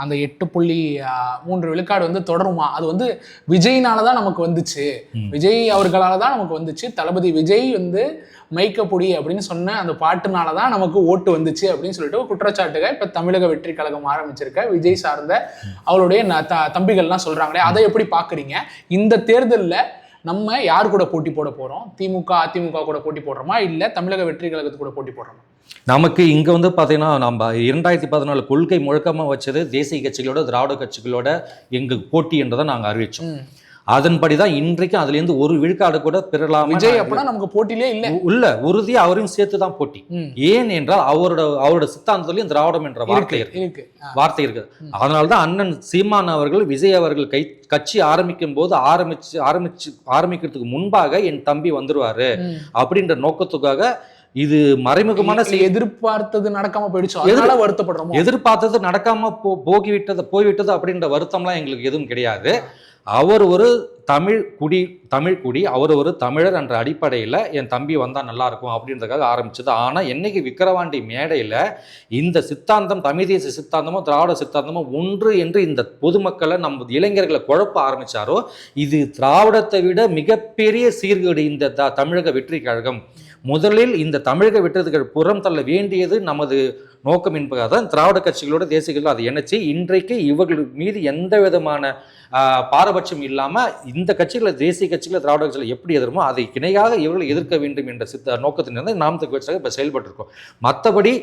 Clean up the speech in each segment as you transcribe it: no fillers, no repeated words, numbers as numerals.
அந்த 8.3 விழுக்காடு வந்து தொடருமா? அது வந்து விஜய்னால தான் நமக்கு வந்துச்சு, விஜய் அவர்களால தான் நமக்கு வந்துச்சு, தளபதி விஜய் வந்து மைக்கப்புடி அப்படின்னு சொன்ன அந்த பாட்டுனால தான் நமக்கு ஓட்டு வந்துச்சு அப்படின்னு சொல்லிட்டு குற்றச்சாட்டுகள் இப்போ தமிழக வெற்றி கழகம் ஆரம்பிச்சிருக்க விஜய் சார்ந்த அவருடைய தம்பிகள்லாம் சொல்றாங்களே, அதை எப்படி பார்க்குறீங்க? இந்த தேர்தலில் நம்ம யார் கூட போட்டி போட போறோம்? திமுக அதிமுக கூட போட்டி போடுறோமா, இல்லை தமிழக வெற்றி கழகத்து கூட போட்டி போடுறோமா? நமக்கு இங்கே வந்து பார்த்தீங்கன்னா நம்ம 2014 கொள்கை முழக்கமாக வச்சது தேசிய கட்சிகளோட திராவிட கட்சிகளோட எங்களுக்கு போட்டி என்றதை நாங்கள் அறிவிச்சோம். அதன்படி தான் இன்றைக்கும் அதுலேருந்து ஒரு விழுக்காடு கூட பெறலாம். விஜய் அப்படின்னா நமக்கு போட்டியிலே இல்லை உறுதியா அவரையும் சேர்த்து தான் போட்டி. ஏன் என்றால் அவரோட சித்தாந்தத்திலையும் திராவிடம் என்ற வார்த்தை இருக்கு. அதனால்தான் அண்ணன் சீமான் அவர்கள் விஜய் அவர்கள் கட்சி ஆரம்பிக்கும் போது ஆரம்பிக்கிறதுக்கு முன்பாக என் தம்பி வந்துருவாரு அப்படின்ற நோக்கத்துக்காக இது மறைமுகமான எதிர்பார்த்தது நடக்காம போயிடுச்சு, வருத்தப்படுறோம். எதிர்பார்த்தது நடக்காம போய்விட்டது அப்படின்ற வருத்தம்லாம் எங்களுக்கு எதுவும் கிடையாது. அவர் ஒரு தமிழ் குடி, அவர் ஒரு தமிழர் என்ற அடிப்படையில் என் தம்பி வந்தால் நல்லா இருக்கும் அப்படின்றதுக்காக ஆரம்பிச்சது. ஆனால் என்னைக்கு விக்கிரவாண்டி மேடையில் இந்த சித்தாந்தம், தமிழ் தேசிய சித்தாந்தமும் திராவிட சித்தாந்தமும் ஒன்று என்று இந்த பொதுமக்களை நம்ம இளைஞர்களை குழப்ப ஆரம்பிச்சாரோ, இது திராவிடத்தை விட மிகப்பெரிய சீர்கேடு இந்த தமிழக வெற்றி கழகம். முதலில் இந்த தமிழக வெற்றிகள் புறம் தள்ள வேண்டியது நமது நோக்கம் என்பதாக தான் திராவிட கட்சிகளோட தேசியர்கள் அதை இணைச்சு இன்றைக்கு இவர்கள் மீது எந்த விதமான பாரபட்சம் இல்லாமல் இந்த கட்சிகளை தேசிய கட்சிகளை திராவிட கட்சிகளை எப்படி எதிர்மோ அதை இணையாக இவர்களை எதிர்க்க வேண்டும் என்ற நோக்கத்திலிருந்து நாம் கட்சியாக இப்போ செயல்பட்டிருக்கோம். மற்றபடி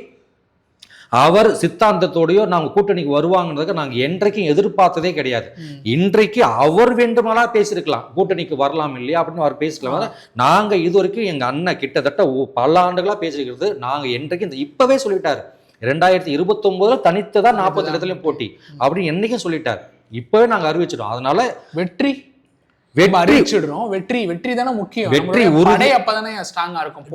அவர் சித்தாந்தத்தோடையோ நாங்கள் கூட்டணிக்கு வருவாங்கன்றதுக்கு நாங்கள் என்றைக்கும் எதிர்பார்த்ததே கிடையாது. இன்றைக்கு அவர் வேண்டுமானால் பேசியிருக்கலாம், கூட்டணிக்கு வரலாம் இல்லையா அப்படின்னு அவர் பேசிக்கலாம். நாங்கள் இது வரைக்கும் எங்கள் அண்ணன் கிட்டத்தட்ட பல ஆண்டுகளாக பேசிக்கிறது. நாங்கள் என்றைக்கும் இப்பவே சொல்லிட்டாரு, 2029 தனித்து தான் 40 இடத்துலையும் போட்டி அப்படின்னு என்னைக்கும் சொல்லிட்டார். இப்பவே நாங்கள் அறிவிச்சிடும். அதனால வெற்றி தானே முக்கியம். அப்பதானே ஸ்ட்ராங்கா இருக்கும்.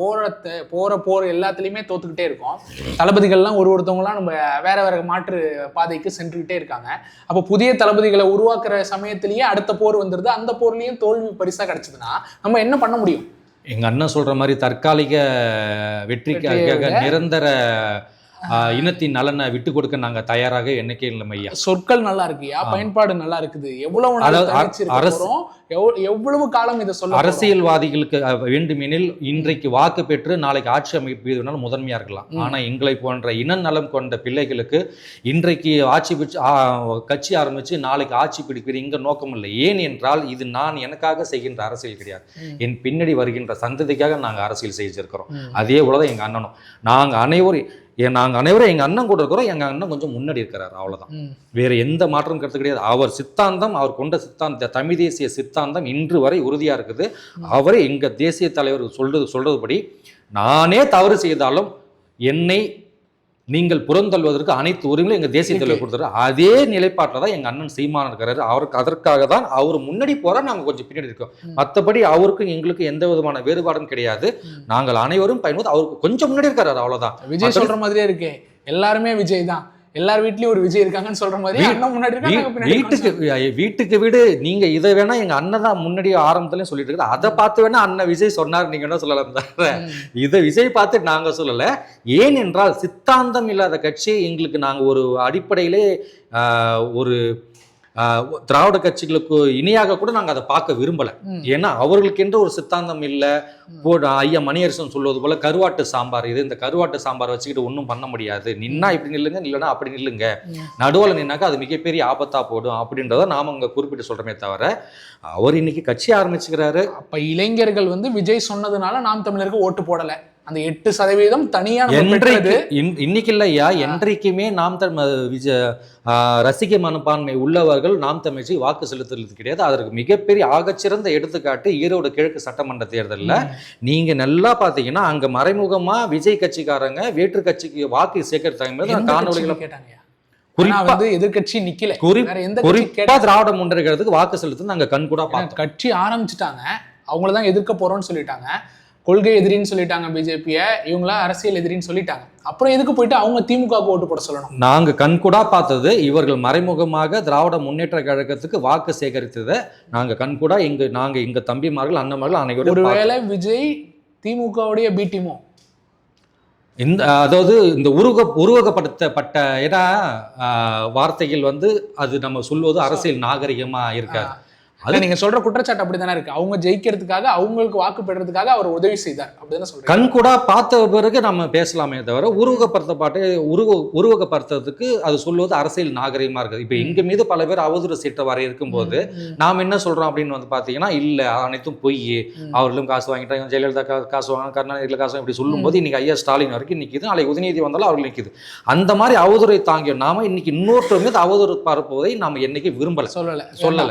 போற எல்லாத்துலயுமே தோத்துக்கிட்டே இருக்கும். தளபதிகள்லாம் ஒருத்தவங்கலாம் நம்ம வேற மாற்று பாதைக்கு சென்றுகிட்டே இருக்காங்க. அப்ப புதிய தளபதிகளை உருவாக்குற சமயத்திலேயே அடுத்த போர் வந்துருது. அந்த போர்லயும் தோல்வி பரிசா கிடைச்சதுன்னா நம்ம என்ன பண்ண முடியும்? எங்க அண்ணன் சொல்ற மாதிரி தற்காலிக வெற்றிக்காக நிரந்தர இனத்தின் நலனை விட்டு கொடுக்க நாங்க தயாராக என்னைக்கே இல்லை ஐயா. சொற்கள் நல்லா இருக்குயா, பயன்பாடு நல்லா இருக்குது. எவ்வளவு காலம் இதை சொல்ல அரசியல்வாதிகளுக்கு வேண்டுமெனில் இன்றைக்கு வாக்கு பெற்று நாளைக்கு ஆட்சி அமைப்பதுனால முதன்மையா இருக்கலாம். ஆனா எங்களை போன்ற இன நலம் கொண்ட பிள்ளைகளுக்கு இன்றைக்கு கட்சி ஆரம்பிச்சு நாளைக்கு ஆட்சி பிடிக்கிறது இங்க நோக்கம் இல்லை. ஏன் என்றால் இது நான் எனக்காக செய்கின்ற அரசியல் கிடையாது. என் பின்னாடி வருகின்ற சந்ததிக்காக நாங்க அரசியல் செஞ்சிருக்கிறோம். அதே போலதான் எங்க அண்ணனும். நாங்கள் அனைவரும் எங்க அண்ணன் கூட இருக்கிறோம். எங்க அண்ணன் கொஞ்சம் முன்னாடி இருக்கிறார், அவ்வளவுதான். வேற எந்த மாற்றம் கருத்து கிடையாது. அவர் சித்தாந்தம், அவர் கொண்ட சித்தாந்த தமிழ் தேசிய சித்தாந்தம் இன்று வரை உறுதியா இருக்குது. அவரை எங்க தேசிய தலைவர் சொல்றதுபடி நானே தவறு செய்தாலும் என்னை நீங்கள் புறந்தள்ளுவதற்கு அனைத்து உரிமையும் எங்க தேசிய தலைவர் கொடுத்தாரு. அதே நிலைப்பாட்டில் தான் எங்க அண்ணன் சீமான் இருக்கிறாரு. அவருக்கு அதற்காக தான் அவர் முன்னாடி போற நாங்க கொஞ்சம் பின்னாடி இருக்கோம். மற்றபடி அவருக்கும் எங்களுக்கு எந்த விதமான வேறுபாடும் கிடையாது. நாங்கள் அனைவரும் பயன்படுத்த அவருக்கு கொஞ்சம் முன்னாடி இருக்காரு, அவ்வளவுதான். விஜய் சொல்ற மாதிரியே இருக்கு, எல்லாருமே விஜய் தான், எல்லார் வீட்லயும் ஒரு விஜய் இருக்காங்கன்னு சொல்ற மாதிரி வீட்டுக்கு வீடு நீங்க இதை வேணா எங்க அண்ணன் தான் முன்னாடி ஆரம்பத்துலயும் சொல்லிட்டு இருக்கு. அதை பார்த்து வேணா அண்ணன் விஜய் சொன்னார் நீங்க என்ன சொல்லலாம் தவிர இதை விஜய் பார்த்து நாங்க சொல்லல. ஏன் என்றால் சித்தாந்தம் இல்லாத கட்சி எங்களுக்கு நாங்க ஒரு அடிப்படையிலே ஒரு திராவிட கட்சிகளுக்கு இணையாக கூட நாங்கள் அதை பார்க்க விரும்பலை. ஏன்னா அவர்களுக்கு என்று ஒரு சித்தாந்தம் இல்லை. ஐயா மணியரசன் சொல்வது போல கருவாட்டு சாம்பார், இந்த கருவாட்டு சாம்பார் வச்சுக்கிட்டு ஒன்றும் பண்ண முடியாது, நின்னா இப்படி நில்லுங்க, இல்லைன்னா அப்படி நில்லுங்க, நடுவில் நின்னாக்கா அது மிகப்பெரிய ஆபத்தா போடும் அப்படின்றத நாம அங்கே குறிப்பிட்டு சொல்றமே தவிர அவர் இன்னைக்கு கட்சி ஆரம்பிச்சுக்கிறாரு. அப்ப இளைஞர்கள் விஜய் சொன்னதுனால நாம் தமிழருக்கு ஓட்டு போடலை. அந்த 8% தனியாக இன்னைக்கு இல்லையா, என்றைக்குமே நாம் ரசிக மனப்பான்மை உள்ளவர்கள் நாம் தமிழ்ச்சி வாக்கு செலுத்துறது கிடையாது. அதற்கு மிகப்பெரிய ஆகச்சிறந்த எடுத்துக்காட்டு ஈரோடு கிழக்கு சட்டமன்ற தேர்தலில் நீங்க நல்லா பாத்தீங்கன்னா அங்க மறைமுகமா விஜய் கட்சிக்காரங்க வேற்று கட்சிக்கு வாக்கு சேர்க்கறதுக்கு காணொலிகளை கேட்டாங்க. எதிர்கட்சி நிக்கல, குறிப்பா திராவிட முன்னேற்றத்துக்கு வாக்கு செலுத்து நாங்க கண்கூடா பார்த்தோம். கட்சி ஆரம்பிச்சுட்டாங்க, அவங்களதான் எதிர்க்க போறோம்னு சொல்லிட்டாங்க, கொள்கை எதிரின்னு சொல்லிட்டாங்க பிஜேபியை, இவங்கள அரசியல் எதிரின்னு சொல்லிட்டாங்க. அப்புறம் எதுக்கு போயிட்டு அவங்க திமுக ஓட்டு போட சொல்லணும்? நாங்க கண்கூடா பார்த்தது இவர்கள் மறைமுகமாக திராவிட முன்னேற்ற கழகத்துக்கு வாக்கு சேகரித்ததை நாங்க கண்கூடா எங்க தம்பிமார்கள் அண்ணன்மார்கள் அனைவரும். ஒருவேளை விஜய் திமுகவுடைய பி டீமோ அதாவது இந்த உருவகப்படுத்தப்பட்ட ஏன்னா வார்த்தைகள் வந்து அது நம்ம சொல்வது அரசியல் நாகரிகமா இருக்காது. அது நீங்க சொல்ற குற்றச்சாட்டு அப்படித்தானே இருக்கு. அவங்க ஜெயிக்கிறதுக்காக அவங்களுக்கு வாக்கு பெறதுக்காக அவர் உதவி செய்தார் அப்படிதானே சொல்றீங்க. கண் கூட பார்த்த பிறகு நம்ம பேசலாமே தவிர உருவகப்படுத்துறதுக்கு அது சொல்வது அரசியல் நாகரிகமா இருக்குது. இப்ப எங்க மீது பல பேர் அவதூறு சீட்டை வர இருக்கும்போது நாம் என்ன சொல்றோம் அப்படின்னு வந்து பாத்தீங்கன்னா, இல்ல அனைத்தும் பொய், அவர்களும் காசு வாங்கிட்டாங்க, ஜெயலலிதா காசு வாங்க, கருணாநிதி காசு இப்படி சொல்லும் போது இன்னைக்கு ஐயா ஸ்டாலின் வரைக்கும் நிக்குது, நாளைக்கு உதயநிதி வந்தாலும் அவர்கள் நிக்குது. அந்த மாதிரி அவதூறை தாங்கிய நாம இன்னைக்கு இன்னொருத்தர் மீது அவதூறு பரப்புவதை நாம என்னைக்கு விரும்பல, சொல்லல.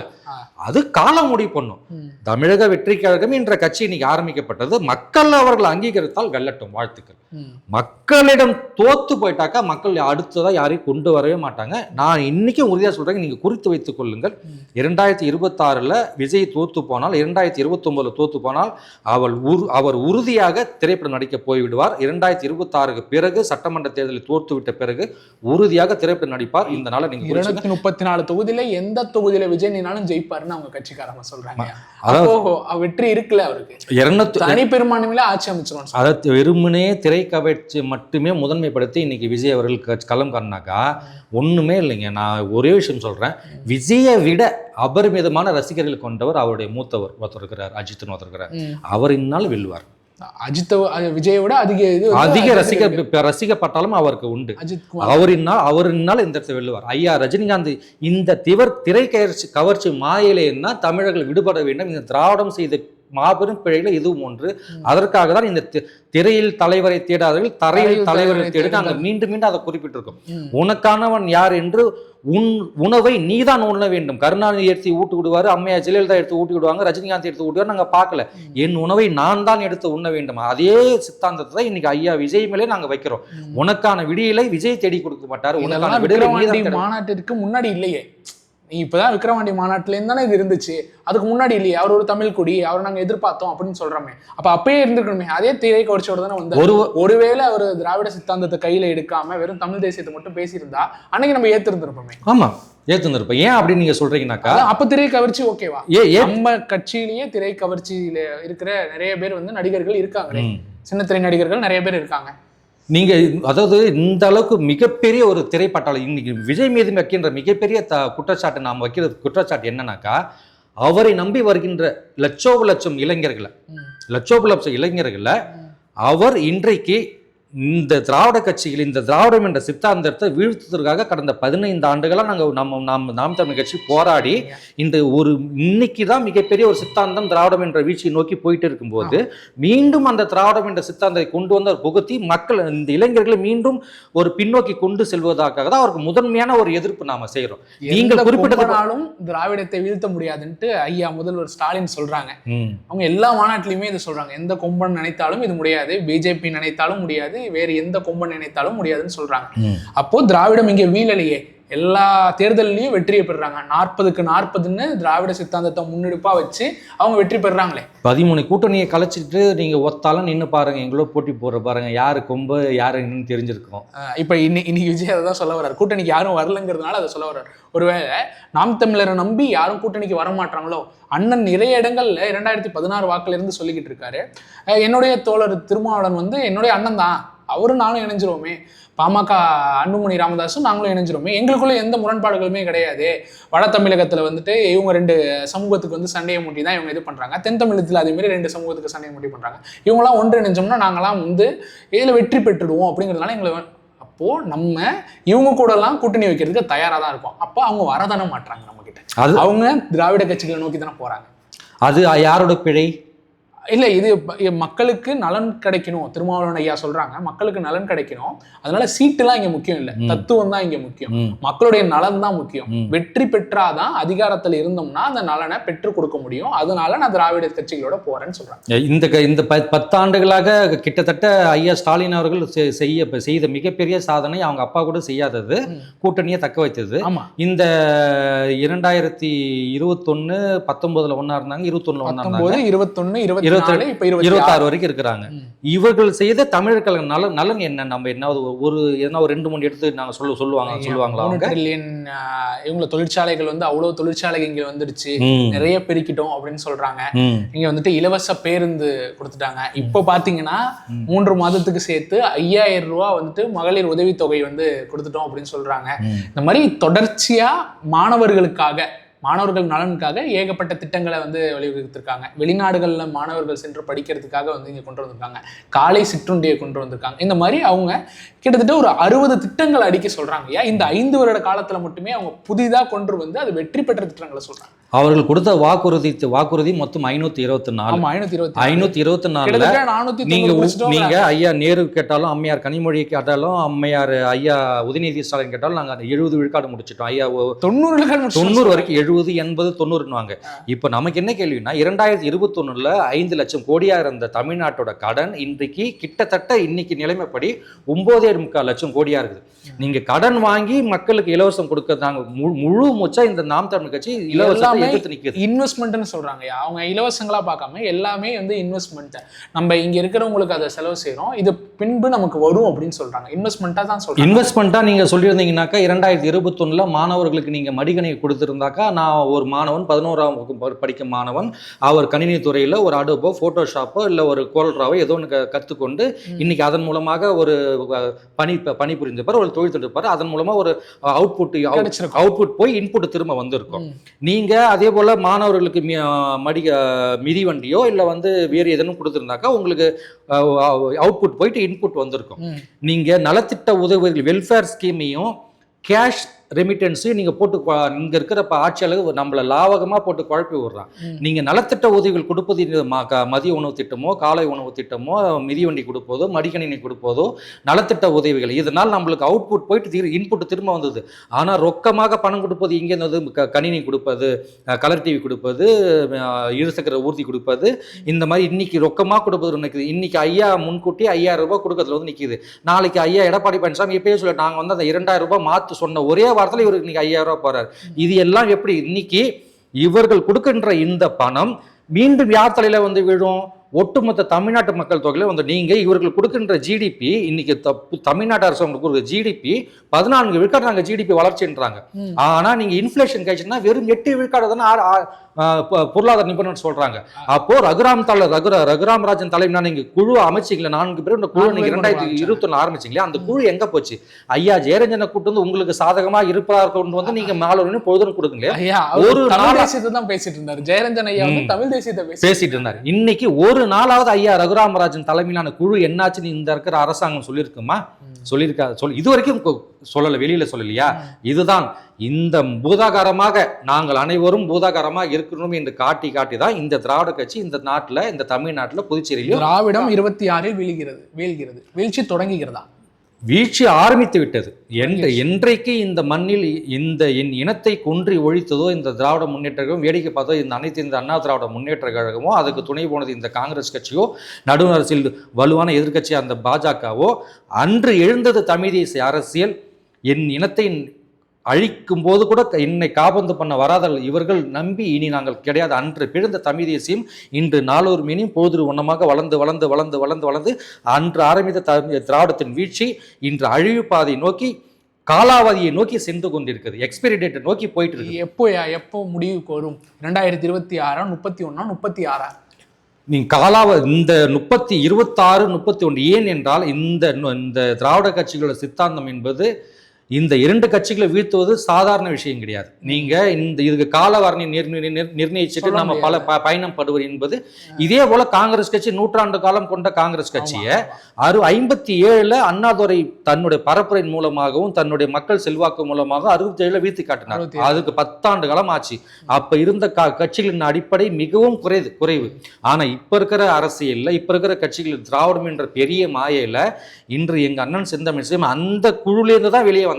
அது காலம் முடிவு பண்ணும். தமிழக வெற்றி கழகம் என்ற கட்சி இன்னைக்கு ஆரம்பிக்கப்பட்டது. மக்கள் அவர்கள் அங்கீகரித்தால் வெல்லட்டும், வாழ்த்துக்கள். மக்களிடம் தோத்து போயிட்டாக்கா மக்கள் அடுத்ததா யாரையும் கொண்டு வரவே மாட்டாங்க. நான் இன்னைக்கும் உறுதியா சொல்றேன், நீங்க குறித்து வைத்துக் கொள்ளுங்கள். 2026 விஜய் தோத்து போனால், 2029 தோத்து போனால் அவர் உறுதியாக திரைப்படம் நடிக்க போய்விடுவார். 2026 பிறகு சட்டமன்ற தேர்தலில் தோத்து விட்ட பிறகு உறுதியாக திரைப்படம் நடிப்பார். இந்த நாள நீங்க 234 தொகுதியில எந்த தொகுதியில விஜய் நின்னாலும் ஜெயிப்பாருன்னு அவங்க கட்சிக்காரங்க சொல்றாங்க. வெற்றி இருக்குல்ல அவருக்கு, தனி பெரும்பான்மையில ஆட்சி அமைச்சிருவாங்க. அதை வெறுமனே திரைக்கவர்ச்சி மட்டுமே முதன்மைப்படுத்தி இன்னைக்கு விஜய் அவர்கள் களம் காட்டினாக்கா ஒண்ணுமே இல்லைங்க. நான் ஒரே விஷயம் சொல்றேன், விஜயை விட அபரிமிதமான ரசிகர்கள் கொண்டவர் அவருடைய மூத்தவர் ஒருத்தர் இருக்கிறார், அஜித்னு ஒருத்தர் இருக்கிறார். அவர் இந்நாள் வெல்லுவார். விஜயோட அதிக ரசிக்கப்பட்டாலும் அவருக்கு உண்டு. அவரினால் இந்த இடத்தை வெல்லுவார். ஐயா ரஜினிகாந்த் இந்த திரை கவர்ச்சி மாயிலேன்னா தமிழர்கள் விடுபட வேண்டும். இந்த திராவிடம் செய்த மாபெரும் பிழைகள் இதுவும் ஒன்று. அதற்காக தான் இந்த திரையில் தலைவரை தேடாதவர்கள் தரையில் தலைவரை தேடி நாங்கள் மீண்டும் மீண்டும் அதை குறிப்பிட்டிருக்கோம். உனக்கானவன் யார் என்று உணவை நீதான் உண்ண வேண்டும். கருணாநிதி எடுத்து ஊட்டி விடுவாரு, அம்மையா ஜெயலலிதா எடுத்து ஊட்டி விடுவாங்க, ரஜினிகாந்த் எடுத்து ஊட்டுவாரு. நாங்க பார்க்கல, என் உணவை நான் தான் எடுத்து உண்ண வேண்டும். அதே சித்தாந்தத்தை தான் இன்னைக்கு ஐயா விஜய் மேலே நாங்க வைக்கிறோம். உனக்கான விடியலை விஜய் தேடி கொடுக்க மாட்டாரு. உனக்கான விடியலை மாநாட்டிற்கு முன்னாடி இல்லையே, நீ இப்பதான் விக்ரவாண்டி மாநாட்டுல இருந்து தானே இது இருந்துச்சு, அதுக்கு முன்னாடி இல்லையே. அவர் ஒரு தமிழ் குடி, அவர் நாங்க எதிர்பார்த்தோம் அப்படின்னு சொல்றோமே. அப்ப அப்பயே இருந்திருக்கணுமே. அதே திரை கவர்ச்சியோட தானே வந்து ஒருவேளை அவர் திராவிட சித்தாந்தத்தை கையில எடுக்காம வெறும் தமிழ் தேசியத்தை மட்டும் பேசியிருந்தா அன்னைக்கு நம்ம ஏத்திருந்திருப்போமே. ஆமா, ஏத்துந்திருப்போம். ஏன் அப்படின்னு நீங்க சொல்றீங்கன்னாக்கா, அப்ப திரை கவர்ச்சி ஓகேவா? நம்ம கட்சியிலேயே திரை கவர்ச்சியில இருக்கிற நிறைய பேர் வந்து நடிகர்கள் இருக்காங்க, சின்ன திரை நடிகர்கள் நிறைய பேர் இருக்காங்க. நீங்க அதாவது இந்த அளவுக்கு மிகப்பெரிய ஒரு திரைப்பட்டாளர் இன்னைக்கு விஜய் மீது வைக்கின்ற மிகப்பெரிய குற்றச்சாட்டு, நாம் வைக்கிற குற்றச்சாட்டு என்னன்னாக்கா, அவரை நம்பி வருகின்ற லட்சம் இளைஞர்களை அவர் இன்றைக்கு இந்த திராவிட கட்சிகள் இந்த திராவிடம் என்ற சித்தாந்தத்தை வீழ்த்துவதற்காக கடந்த 15 ஆண்டுகளாக நாம் தமிழ் கட்சி போராடி இந்த இன்னைக்கு தான் மிகப்பெரிய ஒரு சித்தாந்தம் திராவிடம் என்ற வீழ்ச்சியை நோக்கி போயிட்டு இருக்கும்போது மீண்டும் அந்த திராவிடம் என்ற சித்தாந்தத்தை கொண்டு வந்த புகுத்தி மக்கள் இந்த இளைஞர்களை மீண்டும் ஒரு பின்னோக்கி கொண்டு செல்வதற்காக தான் அவருக்கு முதன்மையான ஒரு எதிர்ப்பு நாம செய்யறோம். நீங்கள் குறிப்பிட்டதாலும் திராவிடத்தை வீழ்த்த முடியாதுன்ட்டு ஐயா முதல்வர் ஸ்டாலின் சொல்றாங்க. அவங்க எல்லா மாநாட்டிலுமே இது சொல்றாங்க. எந்த கொம்பன் நினைத்தாலும் இது முடியாது, பிஜேபி நினைத்தாலும் முடியாது, வேறு எந்த கொம்பன் நினைத்தாலும் முடியாதுன்னு சொல்றாங்க. அப்போ திராவிடம் இங்க வீழலையே, எல்லா தேர்தலையும் வெற்றியை பெறுறாங்க. 40க்கு 40ன்னு திராவிட சித்தாந்தத்தை முன்னெடுப்பா வச்சு அவங்க வெற்றி பெறுறாங்களே. 13 கூட்டணியை கலைச்சிட்டு நீங்க ஒத்தாலும் நின்று பாருங்க, எங்களோட போட்டி போடுற பாருங்க, யாரு கொம்பு யாரு என்னன்னு தெரிஞ்சிருக்கோம். இப்ப இன்னைக்கு விஜய் அதை தான் சொல்ல வர்றாரு, கூட்டணிக்கு யாரும் வரலங்கிறதுனால அதை சொல்ல வர்றாரு. ஒருவேளை நாம் தமிழரை நம்பி யாரும் கூட்டணிக்கு வர மாட்டாங்களோ. அண்ணன் நிறைய இடங்கள்ல 2016 வாக்குல இருந்து சொல்லிக்கிட்டு இருக்காரு, என்னுடைய தோழர் திருமாவளவன் வந்து என்னுடைய அண்ணன் தான், அவரும் நானும் இணைஞ்சிருவோமே, பாமக அன்புமணி ராமதாஸும் நாங்களும் இணைஞ்சிருவோமே, எங்களுக்குள்ள எந்த முரண்பாடுகளுமே கிடையாது. வட தமிழகத்துல வந்துட்டு இவங்க 2 சமூகத்துக்கு வந்து சண்டையை மூட்டி தான் இவங்க இது பண்றாங்க, தென் தமிழகத்துல அதே மாதிரி 2 சமூகத்துக்கு சண்டையை மூட்டி பண்றாங்க, இவங்களாம் ஒன்று இணைஞ்சோம்னா நாங்களாம் வந்து இதுல வெற்றி பெற்றுடுவோம் அப்படிங்கிறதுனால எங்களை. அப்போ நம்ம இவங்க கூட எல்லாம் கூட்டணி வைக்கிறதுக்கு தயாரா தான் இருக்கும். அப்போ அவங்க வரதானே மாட்டாங்க நம்ம கிட்ட, அவங்க திராவிட கட்சிகளை நோக்கி தானே போறாங்க. அது யாரோட பிழை இல்லை, இது மக்களுக்கு நலன் கிடைக்கணும். திருமாவளவன் ஐயா சொல்றாங்க, மக்களுக்கு நலன் கிடைக்கணும், அதனால சீட்டுலாம் இங்க முக்கியம் இல்லை, தத்துவம் தான் இங்க முக்கியம், மக்களுடைய நலன் தான் முக்கியம். வெற்றி பெற்றாதான் அதிகாரத்துல இருந்தோம்னா அந்த நலனை பெற்று கொடுக்க முடியும். அதனால நான் திராவிட கட்சிகளோட போறேன்னு சொல்றேன். இந்த 10 ஆண்டுகளாக கிட்டத்தட்ட ஐயா ஸ்டாலின் அவர்கள் செய்த மிகப்பெரிய சாதனை அவங்க அப்பா கூட செய்யாதது, கூட்டணியை தக்க வைத்தது. இந்த 2021 19 ஒன்னா இருந்தாங்க, 21 ஒன்னா இருந்தாங்க, 21 24 இப்ப 26 வரைக்கும் இருக்கிறாங்க. இவர்கள் செய்த தமிழர்கள் நலன் என்ன? நம்ம என்ன ஒரு 2-3 எடுத்து நாங்க சொல்லுவாங்களா? 3 ட்ரில்லியன் இவங்க தொழிற்சாலைகள் வந்து அவ்வளவு தொழிற்சாலைகள் இங்க வந்துடுச்சு, நிறைய பெருக்கிட்டோம் அப்படின்னு சொல்றாங்க. இங்க வந்துட்டு இலவச பேருந்து கொடுத்துட்டாங்க. இப்ப பாத்தீங்கன்னா 3 மாதத்துக்கு சேர்த்து 5000 ரூபாய் வந்துட்டு மகளிர் உதவித்தொகை வந்து கொடுத்துட்டோம் அப்படின்னு சொல்றாங்க. இந்த மாதிரி தொடர்ச்சியா மாணவர்கள் நலனுக்காக ஏகப்பட்ட திட்டங்களை வந்து வழிவகுத்திருக்காங்க. வெளிநாடுகள்ல மாணவர்கள் சென்று படிக்கிறதுக்காக வந்து இங்க கொண்டு வந்திருக்காங்க. காலை சிற்றுண்டியை கொண்டு வந்திருக்காங்க. இந்த மாதிரி அவங்க கிட்டத்தட்ட ஒரு 60 திட்டங்கள் அடிக்க சொல்றாங்க. இந்த 5 வருட காலத்துல மட்டுமே அவங்க புதிதா கொண்டு வந்து அது வெற்றி பெற்ற திட்டங்களை சொல்றாங்க. அவர்கள் கொடுத்த வாக்குறுதி மொத்தம் 524. நீங்க ஐயா நேரு கேட்டாலும், அம்மையார் கனிமொழி கேட்டாலும், அம்மையார் ஐயா உதயநிதி ஸ்டாலின் கேட்டாலும் நாங்க 70 விழுக்காடு முடிச்சிட்டோம். ஐயா 90 வரைக்கும் 70, 80, 90 இப்ப நமக்கு என்ன கேள்வினா, 2021 5 லட்சம் கோடியா இருந்த தமிழ்நாட்டோட கடன் இன்றைக்கு கிட்டத்தட்ட இன்னைக்கு நிலைமைப்படி 9.25 லட்சம் கோடியா இருக்குது. நீங்க கடன் வாங்கி மக்களுக்கு இலவசம் கொடுக்கறாங்க. முழு மூச்சா இந்த நாம் தமிழ் கட்சி இலவசத்தை எதிர்த்து நிக்குது. இன்வெஸ்ட்மெண்ட்னு சொல்றாங்க. அவங்க இலவசங்களா பார்க்காம எல்லாமே வந்து இன்வெஸ்ட்மெண்ட். நம்ம இங்க இருக்கிறவங்களுக்கு அதை செலவு செய்யறோம், இது பின்பு நமக்கு வரும் அப்படின்னு சொல்றாங்க. இன்வெஸ்ட்மெண்ட்டா தான் சொல்றாங்க. இன்வெஸ்ட்மெண்ட்டா நீங்க சொல்லியிருந்தீங்கன்னாக்கா 2021 மாணவர்களுக்கு நீங்க மடிக்கணி கொடுத்திருந்தாக்கா, நான் ஒரு மாணவன் 11ஆம் வகுப்பு படிக்கும் மாணவன், அவர் கணினி துறையில ஒரு அடோபோ, போட்டோஷாப்போ இல்ல ஒரு கோல்ராவோ ஏதோ ஒன்று கத்துக்கொண்டு இன்னைக்கு அதன் மூலமாக ஒரு பணி புரிந்திருப்பார், ஒரு தொழில் இருப்பார். அதன் மூலமா ஒரு அவுட்புட் போய் இன்புட் திரும்ப வந்திருக்கும். நீங்க அதே போல மாணவர்களுக்கு மிதிவண்டியோ இல்ல வந்து வேறு எதனும் கொடுத்திருந்தாக்கா உங்களுக்கு அவுட்புட் போயிட்டு இன்புட் வந்திருக்கும். நீங்க நலத்திட்ட உதவிகள் வெல்ஃபேர் ஸ்கீமையும் கேஷ் ரெமிட்டன்ஸையும் நீங்க போட்டு இங்க இருக்கிற ஆட்சியாளர் நம்மள லாவகமா போட்டு குழப்பி விடுறான். நீங்க நலத்திட்ட உதவிகள் கொடுப்பது மதிய உணவு திட்டமோ, காலை உணவு திட்டமோ, மிதிவண்டி கொடுப்பதோ, மடிக்கணினி கொடுப்பதோ நலத்திட்ட உதவிகள், இதனால் நம்மளுக்கு அவுட்புட் போயிட்டு இன்புட் திரும்ப வந்தது. ஆனா ரொக்கமாக பணம் கொடுப்பது இங்கே இருந்தது, கணினி கொடுப்பது, கலர் டிவி கொடுப்பது, இருசக்கர ஊர்தி கொடுப்பது, இந்த மாதிரி இன்னைக்கு ரொக்கமா கொடுப்பது நிற்குது. இன்னைக்கு ஐயா முன்கூட்டி 5000 ரூபாய் கொடுக்கறதுல வந்து நிக்குது. நாளைக்கு ஐயா எடப்பாடி பழனிசாமி எப்பயே சொல்ல நாங்க வந்து அந்த 2000 ரூபாய் மாத்து சொன்ன ஒரே வாரத்தில் இவருக்கு இன்னைக்கு 5000 ரூபாய் போறாரு. இது எல்லாம் எப்படி இன்னைக்கு இவர்கள் கொடுக்கின்ற இந்த பணம் மீண்டும் யார் தலையில வந்து விழும்? ஒட்டுமொத்த தமிழ்நாட்டு மக்கள் தொகையில வந்து நீங்க இவர்கள் கொடுக்கின்ற ஜிடிபி இன்னைக்கு தமிழ்நாட்டு அரசு கொடுக்குற ஜிடிபி 14 விழுக்காடு நாங்க ஜிடிபி வளர்ச்சின்றாங்க. ஆனா நீங்க இன்ஃபிளேஷன் கழிச்சுன்னா வெறும் 8 விழுக்காடு தானே பொருளாதார நிபுணர் சொல்றாங்க. அப்போ ரகுராம் ராஜன் தலைமையில நீங்க குழு அமைச்சிங்களா 4 பேர், இந்த குழு நீங்க 2021 ஆரம்பிச்சிங்களா, அந்த குழு எங்க போச்சு? ஐயா ஜெயரஞ்சனை கூட்டு வந்து உங்களுக்கு சாதகமா இருப்பதாக கொண்டு வந்து நீங்க மாலோன்னு பொழுதுன்னு கொடுங்க. ஒரு நாள் தான் பேசிட்டு இருந்தாரு ஜெயரஞ்சன் ஐயா, தமிழ் தேசியத்தை பேசிட்டு இருந்தாரு. இன்னைக்கு ஒரு நாளாவது ஐயா ரகுராமராஜன் தலைமையிலான குழு என்னாச்சுன்னு இந்த இருக்கிற அரசாங்கம் சொல்லியிருக்குமா? சொல்லியிருக்காது. இது வரைக்கும் சொல்லல, வெளியில சொல்லலையா? இதுதான் இந்த பூதாகாரமாக நாங்கள் அனைவரும் பூதாகாரமாக இருக்கணும் என்று காட்டி தான் இந்த திராவிட கட்சி இந்த நாட்டுல, இந்த தமிழ்நாட்டுல, புதுச்சேரியிலும் திராவிடம் 26 வீழ்கிறது. வீழ்ச்சி தொடங்குகிறதா? வீழ்ச்சி ஆரம்பித்து விட்டது. என்றைக்கு இந்த மண்ணில் இந்த என் இனத்தை கொன்றி ஒழித்ததோ இந்த திராவிட முன்னேற்ற கழகம், வேடிக்கை பார்த்தோ இந்த அனைத்து இந்த அண்ணா திராவிட முன்னேற்ற கழகமோ, அதுக்கு துணை போனது இந்த காங்கிரஸ் கட்சியோ, நடுவண் அரசியல் வலுவான எதிர்கட்சி அந்த பாஜகவோ, அன்று எழுந்தது தமிழ் தேசிய அரசியல். என் இனத்தை அழிக்கும் போது கூட என்னை காபந்து பண்ண வராதல் இவர்கள் நம்பி இனி நாங்கள் கிடையாது. அன்று பிறந்த தமிழ் தேசியம் இன்று நாளொரு மீனியும் பொழுது ஒன்னமாக வளர்ந்து அன்று ஆரம்பித்த திராவிடத்தின் வீழ்ச்சி இன்று அழிவு பாதை நோக்கி, காலாவதியை நோக்கி சென்று கொண்டிருக்கிறது. எக்ஸ்பைரி டேட்டை நோக்கி போயிட்டு இருக்கு. எப்போ முடிவுக்கு வரும்? 2026, 31, 36? நீங்க இந்த 26, 31 ஏன் என்றால் இந்த திராவிட கட்சிகளோட சித்தாந்தம் என்பது இந்த 2 கட்சிகளை வீழ்த்துவது சாதாரண விஷயம் கிடையாது. நீங்க இதுக்கு காலவரணை நிர்ணயிச்சுட்டு நம்ம பல பயணம் படுவது என்பது. இதே போல காங்கிரஸ் கட்சி 100 ஆண்டு காலம் கொண்ட காங்கிரஸ் கட்சியை 57 அண்ணாதுரை தன்னுடைய பரப்புரையின் மூலமாகவும் தன்னுடைய மக்கள் செல்வாக்கு மூலமாக 67 வீழ்த்தி காட்டினார். அதுக்கு 10 ஆண்டு காலம் ஆச்சு. அப்ப இருந்த கட்சிகளின் அடிப்படை மிகவும் குறைவு. ஆனா இப்ப இருக்கிற அரசியல்ல, இப்ப இருக்கிற கட்சிகள் திராவிடம் என்ற பெரிய மாயையில இன்று எங்க அண்ணன் செந்தமிழ் அந்த குழுலேருந்து தான் வெளியே வந்தார்.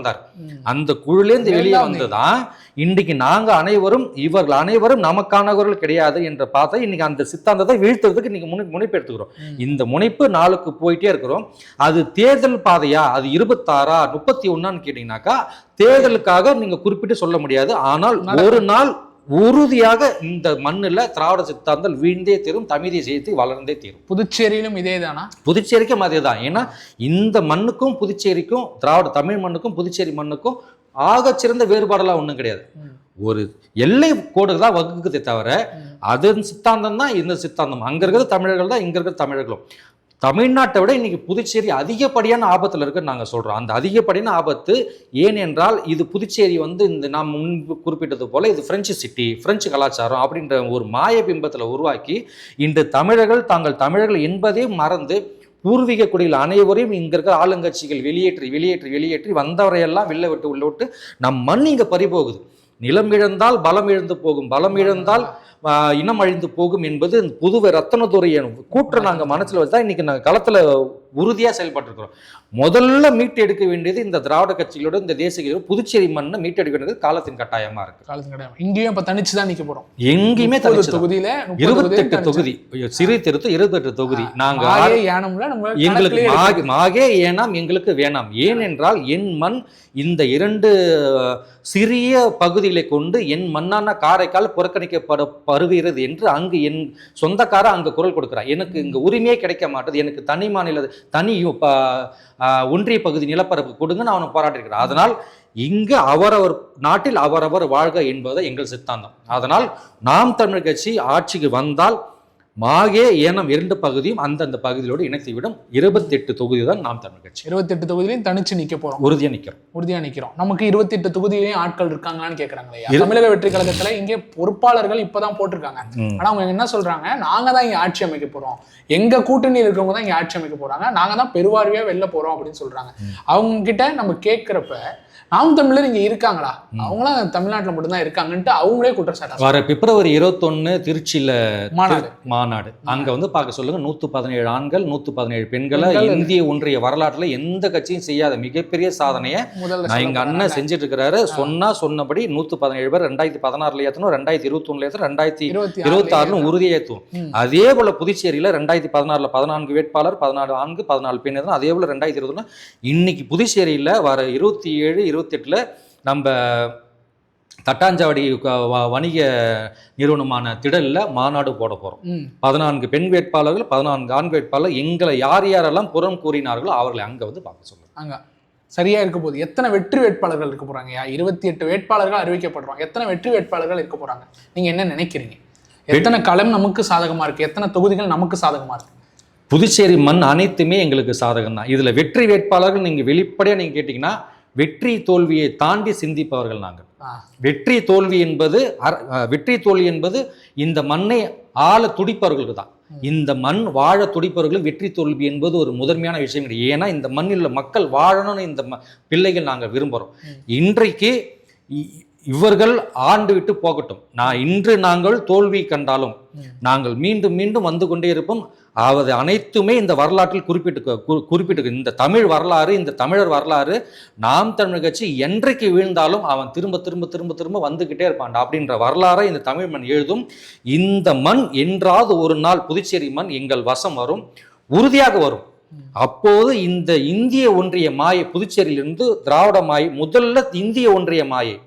அந்த குழுலேருந்து வெளியே வந்துதான் இன்னைக்கு நாங்க அனைவரும், இவர்கள் அனைவரும் நமக்கானவர்கள் கிடையாது என்ற பார்த்தா இன்னைக்கு அந்த சித்தாந்தத்தை வீழ்த்துறதுக்கு இன்னைக்கு முனைப்பு எடுத்துக்கிறோம். இந்த முனைப்பு நாளுக்கு போயிட்டே இருக்கிறோம். அது தேர்தல் பாதையா, அது 26, 31 கேட்டீங்கன்னாக்கா தேர்தலுக்காக நீங்க குறிப்பிட்டு சொல்ல முடியாது. ஆனால் ஒரு நாள் உறுதியாக இந்த மண்ணில் திராவிட சித்தாந்தம் வீழ்ந்தே தீரும், தமிழ் தேசியத்தை வளர்ந்தே தீரும். புதுச்சேரியிலும் இதே தானா? புதுச்சேரிக்கும் அதே தான். ஏன்னா இந்த மண்ணுக்கும் புதுச்சேரிக்கும், திராவிட தமிழ் மண்ணுக்கும் புதுச்சேரி மண்ணுக்கும் ஆகச்சிறந்த வேறுபாடெல்லாம் ஒன்றும் கிடையாது. ஒரு எல்லை கோடு தான் வகுக்குதே தவிர அதன் சித்தாந்தம் தான் இந்த சித்தாந்தம். அங்க இருக்கிறது தமிழர்கள் தான், இங்க இருக்கிற தமிழர்களும். தமிழ்நாட்டை விட இன்னைக்கு புதுச்சேரி அதிகப்படியான ஆபத்தில் இருக்குன்னு நாங்கள் சொல்கிறோம். அந்த அதிகப்படியான ஆபத்து ஏனென்றால் இது புதுச்சேரி வந்து இந்த நாம் முன்பு குறிப்பிட்டது போல இது பிரெஞ்சு சிட்டி, பிரெஞ்சு கலாச்சாரம் அப்படின்ற ஒரு மாய பிம்பத்தில் உருவாக்கி இன்று தமிழர்கள் தாங்கள் தமிழர்கள் என்பதே மறந்து பூர்வீக குடியில் அனைவரையும் இங்க இருக்கிற ஆளுங்கட்சிகள் வெளியேற்றி வந்தவரையெல்லாம் வெளில விட்டு உள்ள விட்டு நம் மண் இங்க பறிபோகுது. நிலம் இழந்தால் பலம் இழந்து போகும், பலம் இழந்தால் இனம் அழிந்து போகும் என்பது புதுவை ரத்தனதுரைய கூற்றை நாங்கள் மனசில் வச்சுதான் இன்னைக்கு நாங்கள் களத்தில் உறுதியாக செயல்பட்டு இருக்கிறோம். முதல்ல மீட்டு எடுக்க வேண்டியது இந்த திராவிட கட்சிகளோட இந்த தேசிய புதுச்சேரி மண்ணை மீட்டு எடுக்க வேண்டியது காலத்தின் கட்டாயமா இருக்கு. காலத்தின் கட்டாயம். இங்கேயும் இப்ப தனிச்சு தான் நிக்க போறோம். எங்கேயுமே தனிச்சு தொகுதியில 28 தொகுதி, சிறு திருத்து 28 தொகுதி. நாங்க எங்களுக்கு மாகே ஏனாம், எங்களுக்கு வேணாம். ஏனென்றால் என் மண் இந்த 2 சிறிய பகுதிகளை கொண்டு என் மண்ணான காரைக்கால் புறக்கணிக்கப்படுகிறது என்று அங்கு என் சொந்தக்கார அங்க குரல் கொடுக்கிறார். எனக்கு இங்க உரிமையே கிடைக்க மாட்டேது, எனக்கு தனி மாநில தனி ஒன்றிய பகுதி நிலப்பரப்பு கொடுங்கன்னு அவனை போராட்டிருக்கிறார். அதனால் இங்கு அவரவர் நாட்டில் அவரவர் வாழ்க என்பது எங்கள் சித்தாந்தம். அதனால் நாம் தமிழர் கட்சி ஆட்சிக்கு வந்தால் மாகே ஏனம் 2 பகுதியும் அந்தந்த பகுதியோடு இணைத்துவிடும். 28 தொகுதி தான் நாம் தமிழர் கட்சி. 28 தொகுதியிலையும் தனிச்சு நிக்க போறோம். உறுதியா நிக்கிறோம். நமக்கு 28 தொகுதியிலையும் ஆட்கள் இருக்காங்களான்னு கேக்குறாங்களே. தமிழக வெற்றி கழகத்துல இங்கே பொறுப்பாளர்கள் இப்பதான் போட்டிருக்காங்க. ஆனா அவங்க என்ன சொல்றாங்க, நாங்க தான் இங்க ஆட்சி அமைக்க போறோம், எங்க கூட்டணியில் இருக்கிறவங்க தான் இங்க ஆட்சி அமைக்க போறாங்க, நாங்க தான் பெருவாரியா வெளில போறோம் அப்படின்னு சொல்றாங்க. அவங்க கிட்ட நம்ம கேட்கிறப்ப நாம் தமிழர் இங்க இருக்காங்களா, அவங்களாம் தமிழ்நாட்டில் மட்டும்தான் இருக்காங்கன்ட்டு அவங்களே குற்றச்சாட்டு. வர பிப்ரவரி 21 திருச்சியில மாநாடு அங்க வந்து பார்க்க சொல்லுங்க. 117 ஆண்கள் 117 பெண்களை இந்திய ஒன்றிய வரலாற்றுல எந்த கட்சியும் செய்யாத மிகப்பெரிய சாதனையை எங்க அண்ணன் செஞ்சுட்டு இருக்கிறாரு. சொன்னபடி 117 பேர் 2016 ஏற்றணும், 2021 ஏற்றணும், 2026 உறுதியை ஏற்றுவோம். அதே போல புதுச்சேரியில 2016 14 வேட்பாளர், 14 ஆண்கு 14 பெண் ஏற்றணும். அதே போல 2021 இன்னைக்கு புதுச்சேரியில வர 27 28 நம்ம தட்டாஞ்சாவடி வணிக நிறுவனமான திடல்ல மாநாடு போட போறோம். 14 பெண் வேட்பாளர்கள், 14 ஆண் வேட்பாளர். எங்களை யாரெல்லாம் புறம் கூறினார்களோ அவர்களை அங்க வந்து பார்க்க சொல்லுங்க. அங்க சரியா இருக்க போகுது. எத்தனை வெற்றி வேட்பாளர்கள் இருக்க போறாங்க? 28 வேட்பாளர்கள் அறிவிக்கப்படுறோம். எத்தனை வெற்றி வேட்பாளர்கள் இருக்க போறாங்க? நீங்க என்ன நினைக்கிறீங்க? எத்தனை களம் நமக்கு சாதகமா இருக்கு? எத்தனை தொகுதிகள் நமக்கு சாதகமா இருக்கு? புதுச்சேரி மண் அனைத்துமே எங்களுக்கு சாதகம் தான். இதுல வெற்றி வேட்பாளர்கள் நீங்க வெளிப்படையா நீங்க கேட்டீங்கன்னா வெற்றி தோல்வியை தாண்டி சிந்திப்பவர்கள் நாங்கள். வெற்றி தோல்வி என்பது இந்த மண்ணை ஆள துடிப்பவர்களுக்கு தான். இந்த மண் வாழ துடிப்பவர்களும் வெற்றி தோல்வி என்பது ஒரு முதன்மையான விஷயம் கிடையாது. ஏன்னா இந்த மண்ணில் மக்கள் வாழணும்னு இந்த பிள்ளைகள் நாங்கள் விரும்புகிறோம். இன்றைக்கு இவர்கள் ஆண்டு விட்டு போகட்டும். இன்று நாங்கள் தோல்வி கண்டாலும் நாங்கள் மீண்டும் மீண்டும் வந்து கொண்டே இருப்போம். அவது அனைத்துமே இந்த வரலாற்றில் குறிப்பிட்டு இந்த தமிழ் வரலாறு, இந்த தமிழர் வரலாறு, நாம் தமிழர் கட்சி என்றைக்கு வீழ்ந்தாலும் அவன் திரும்ப திரும்ப திரும்ப திரும்ப வந்துகிட்டே இருப்பான்டா அப்படின்ற வரலாறை இந்த தமிழ் மண் எழுதும். இந்த மண் என்றாவது ஒரு நாள் புதுச்சேரி மண் எங்கள் வசம் வரும், உறுதியாக வரும். அப்போது இந்த இந்திய ஒன்றிய மாயை, புதுச்சேரியிலிருந்து திராவிட மாயை, முதல்ல இந்திய ஒன்றிய மாயை,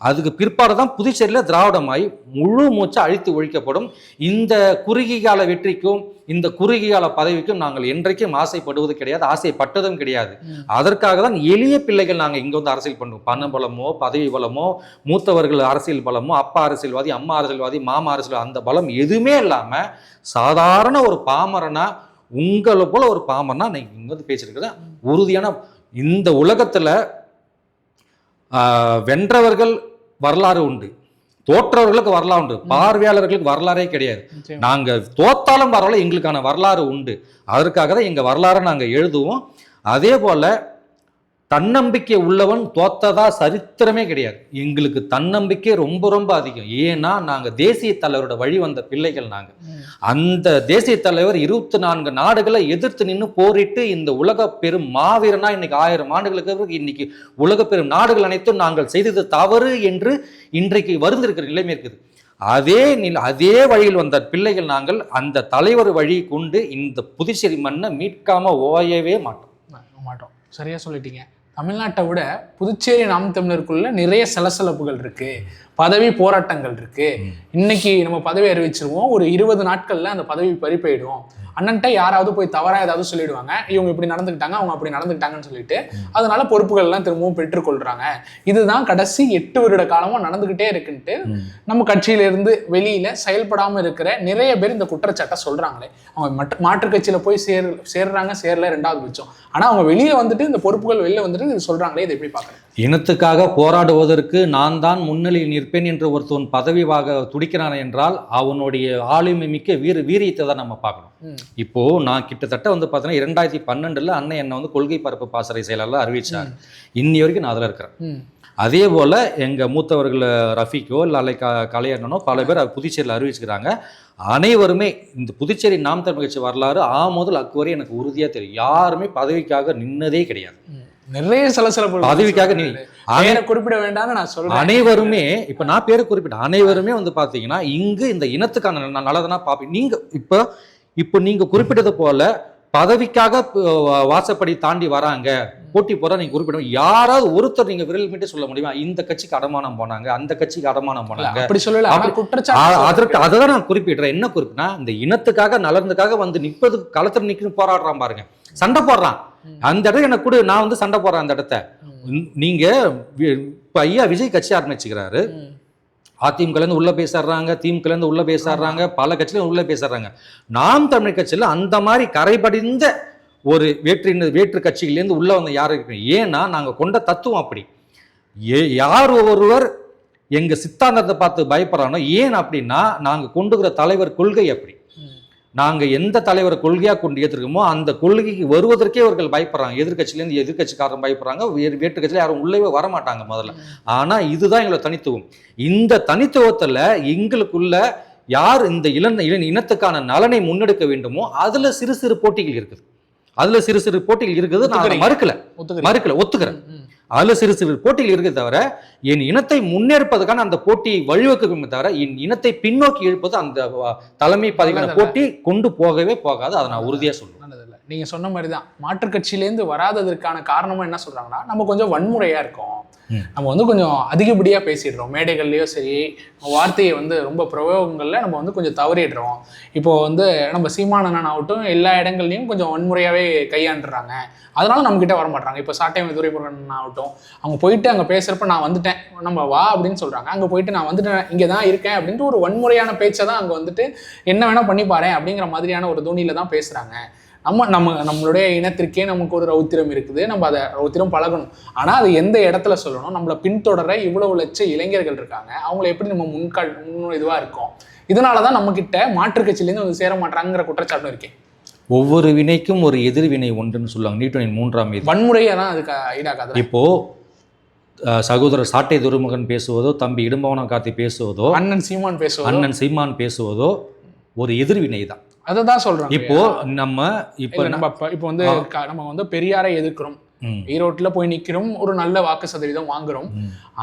அதுக்கு பிற்பாடுதான் புதுச்சேரியில திராவிடமாய் முழு மூச்சா அழித்து ஒழிக்கப்படும். இந்த குறுகிய கால வெற்றிக்கும் இந்த குறுகிய கால பதவிக்கும் நாங்கள் என்றைக்கும் ஆசைப்படுவது கிடையாது, ஆசைப்பட்டதும் கிடையாது. அதற்காக தான் எளிய பிள்ளைகள் நாங்கள் இங்க வந்து அரசியல் பண்ணுவோம். பண பலமோ பதவி பலமோ, மூத்தவர்கள் அரசியல் பலமோ, அப்பா அரசியல்வாதி அம்மா அரசியல்வாதி மாமா அரசியல், அந்த பலம் எதுவுமே இல்லாம சாதாரண ஒரு பாமரனா, உங்களை போல ஒரு பாமரனா நீங்க இங்க வந்து பேசிருக்கிறது உறுதியான. இந்த உலகத்துல வென்றவர்கள் வரலாறு உண்டு, தோற்றவர்களுக்கு வரலாறு உண்டு, பார்வையாளர்களுக்கு வரலாறே கிடையாது. நாங்க தோத்தாலும் பரவாயில்ல, எங்களுக்கான வரலாறு உண்டு. அதற்காக தான் எங்க வரலாறை நாங்க எழுதுவோம். அதே போல தன்னம்பிக்கை உள்ளவன் தோத்ததா சரித்திரமே கிடையாது. எங்களுக்கு தன்னம்பிக்கை ரொம்ப ரொம்ப அதிகம். ஏன்னா நாங்க தேசிய தலைவரோட வழி வந்த பிள்ளைகள். நாங்க அந்த தேசிய தலைவர் 24 நாடுகளை எதிர்த்து நின்று போரிட்டு இந்த உலக பெரும் மாவீரனா இன்னைக்கு 1000 ஆண்டுகளுக்கு இன்னைக்கு உலக பெரும் நாடுகள் அனைத்தும் நாங்கள் செய்தது தவறு என்று இன்றைக்கு வருந்திருக்கிற நிலைமை இருக்குது. அதே வழியில் வந்த பிள்ளைகள் நாங்கள். அந்த தலைவர் வழி கொண்டு இந்த புதுச்சேரி மண்ணை மீட்காம ஓயவே மாட்டோம். சரியா சொல்லிட்டீங்க. தமிழ்நாட்டை விட புதுச்சேரி நாம் தமிழருக்குள்ள நிறைய சலசலப்புகள் இருக்கு, பதவி போராட்டங்கள் இருக்கு. இன்னைக்கு நம்ம பதவி அறிவிச்சிருவோம், ஒரு 20 நாட்கள்ல அந்த பதவி பறி போயிடும். அண்ணன்ட்ட யாராவது போய் தவறா ஏதாவது சொல்லிடுவாங்க, இவங்க இப்படி நடந்துக்கிட்டாங்க அவங்க அப்படி நடந்துக்கிட்டாங்கன்னு சொல்லிட்டு அதனால பொறுப்புகள் எல்லாம் திரும்பவும் பெற்றுக்கொள்றாங்க. இதுதான் கடைசி 8 வருட காலமா நடந்துகிட்டே இருக்குன்ட்டு நம்ம கட்சியில இருந்து வெளியில செயல்படாம இருக்கிற நிறைய பேர் இந்த குற்றச்சாட்டை சொல்றாங்களே. அவங்க மாற்று கட்சியில போய் சேர்றாங்க, சேரல ரெண்டாவது பட்சம். ஆனா அவங்க வெளியே வந்துட்டு இந்த பொறுப்புகள் வெளியில வந்துட்டு இது சொல்றாங்களே, இதை எப்படி பாக்குறேன்? இனத்துக்காக போராடுவதற்கு நான் தான் முன்னிலையில் நிற்பேன் என்று ஒருத்தவன் பதவிவாக துடிக்கிறான் என்றால் அவனுடைய ஆளுமை மிக்க வீரியத்தை தான் நம்ம பார்க்கணும். இப்போ நான் கிட்டத்தட்ட பார்த்தீங்கன்னா 2012 அண்ணன் என்னை கொள்கை பரப்பு பாசறை செயலாளர் அறிவிச்சார். இன்னி வரைக்கும் நான் அதில் இருக்கிறேன். அதே போல எங்க மூத்தவர்கள் ரஃபீக்கோ இல்லை கலையண்ணனோ பல பேர் புதுச்சேரியில் அறிவிச்சுக்கிறாங்க. அனைவருமே இந்த புதுச்சேரி நாம் தமிழ் கட்சி வரலாறு முதல் அக்குவரை எனக்கு உறுதியா தெரியும். யாருமே பதவிக்காக நின்னதே கிடையாது. நிறைய சலசலப்பு பதவிக்காக குறிப்பிட வேண்டாம்னு நான் சொல்றேன். அனைவருமே இப்ப நான் பேரை குறிப்பிட்டேன். அனைவருமே பாத்தீங்கன்னா இங்கு இந்த இனத்துக்கான நல்லதுனா பாப்பீங்க. நீங்க இப்போ நீங்க குறிப்பிட்டது போல பதவிக்காக வாசப்படி தாண்டி வராங்க, போட்டி போற நீங்க குறிப்பிட யாராவது ஒருத்தர் நீங்க விரல் மீட்டு சொல்ல முடியுமா இந்த கட்சிக்கு அடமானம் போனாங்க, அந்த கட்சிக்கு அடமானம் போனாங்க? அப்படி சொல்லல. அதற்கு அதான் நான் குறிப்பிடுறேன். என்ன குறிப்பிட்டா இந்த இனத்துக்காக நலனுக்காக நிற்பது களத்துல நிக்க போராடுறான் பாருங்க, சண்டை போடுறான். அந்த இடத்துல எனக்கு கூட நான் சண்டை போடுறேன். அந்த இடத்த நீங்க இப்ப ஐயா விஜய் கட்சி ஆரம்பிச்சுக்கிறாரு. அதிமுக உள்ள பேசுறாங்க, திமுக உள்ள பேசுறாங்க, பல கட்சியில உள்ள பேசுறாங்க. நாம் தமிழ் கட்சியில அந்த மாதிரி கரைபடிந்த ஒரு வேற்று கட்சிகளிலிருந்து உள்ள வந்த யாரும் இருக்கு. ஏன்னா நாங்க கொண்ட தத்துவம் அப்படி. யார் ஒருவர் எங்க சித்தாந்தத்தை பார்த்து பயப்படுறானோ, ஏன் அப்படின்னா நாங்க கொண்டுகிற தலைவர் கொள்கை அப்படி. நாங்க எந்த தலைவரை கொள்கையா கொண்டு ஏற்றிருக்கோமோ அந்த கொள்கைக்கு வருவதற்கே அவர்கள் பயப்படுறாங்க. எதிர்கட்சியிலேருந்து எதிர்கட்சிக்காரன் பயப்படுறாங்க, வேற்று கட்சியில யாரும் உள்ளே வரமாட்டாங்க முதல்ல. ஆனா இதுதான் எங்களோட தனித்துவம். இந்த தனித்துவத்துல எங்களுக்குள்ள யார் இந்த இனத்துக்கான நலனை முன்னெடுக்க வேண்டுமோ அதுல சிறு சிறு போட்டிகள் இருக்குது. நான் மறுக்கல, ஒத்துக்கிறேன். அதுல சிறு சிறு போட்டிகள் இருக்கு தவிர என் இனத்தை முன்னேற்பதற்கான அந்த போட்டியை வழிவகுக்கும் தவிர என் இனத்தை பின்னோக்கி இழுப்பது அந்த தலைமை பதவியான போட்டி கொண்டு போகவே போகாது. அதை நான் உறுதியா சொல்லுவேன். நீங்க சொன்ன மாதிரிதான் மாற்றுக் கட்சியிலேருந்து வராததற்கான காரணமும் என்ன சொல்றாங்கன்னா, நம்ம கொஞ்சம் வன்முறையா இருக்கோம், நம்ம கொஞ்சம் அதிகப்படியா பேசிடுறோம், மேடைகள்லயோ சரி வார்த்தையை ரொம்ப பிரயோகங்கள்ல நம்ம கொஞ்சம் தவறிடுறோம். இப்போ நம்ம சீமானன் ஆகட்டும் எல்லா இடங்கள்லையும் கொஞ்சம் வன்முறையாவே கையாண்டுறாங்க. அதனால நம்ம கிட்ட வர மாட்டாங்க. இப்போ சாட்டை துரைமுருகன் ஆகட்டும், அவங்க போயிட்டு அங்கே பேசுறப்ப நான் வந்துட்டேன், நம்ம வா அப்படின்னு சொல்றாங்க. அங்கே போயிட்டு நான் வந்துட்டேன், இங்கே தான் இருக்கேன் அப்படின்ட்டு ஒரு வன்முறையான பேச்சை தான் அங்கே என்ன வேணா பண்ணி பாரு அப்படிங்கிற மாதிரியான ஒரு தோணியில தான் பேசுறாங்க. நம்மளுடைய இனத்திற்கே நமக்கு ஒரு ரௌத்திரம் இருக்குது, நம்ம அதை ரௌத்திரம் பழகணும். ஆனா அது எந்த இடத்துல சொல்லணும், நம்மளை பின்தொடர இவ்வளவு லட்ச இளைஞர்கள் இருக்காங்க, அவங்களை எப்படி நம்ம முன் இதுவா இருக்கோம். இதனாலதான் நம்ம கிட்ட மாற்று கட்சியிலேருந்து சேர மாட்டாங்கிற குற்றச்சாட்டும் இருக்கேன். ஒவ்வொரு வினைக்கும் ஒரு எதிர்வினை ஒன்றுன்னு சொல்லுவாங்க. நியூட்டனின் 3ஆம் விதி. வன்முறையை தான் அதுக்கு ஈடாகாது. இப்போ சகோதரர் சாட்டை துரைமுருகன் பேசுவதோ, தம்பி இடும்பவனம் கார்த்தி பேசுவதோ, அண்ணன் சீமான் பேசுவதோ ஒரு எதிர்வினை தான். அதான் சொல்றோம். இப்போ நம்ம பெரியாரை எதிர்க்கிறோம், ஈரோட்டுல போய் நிக்கிறோம், ஒரு நல்ல வாக்கு சதவீதம் வாங்குறோம்.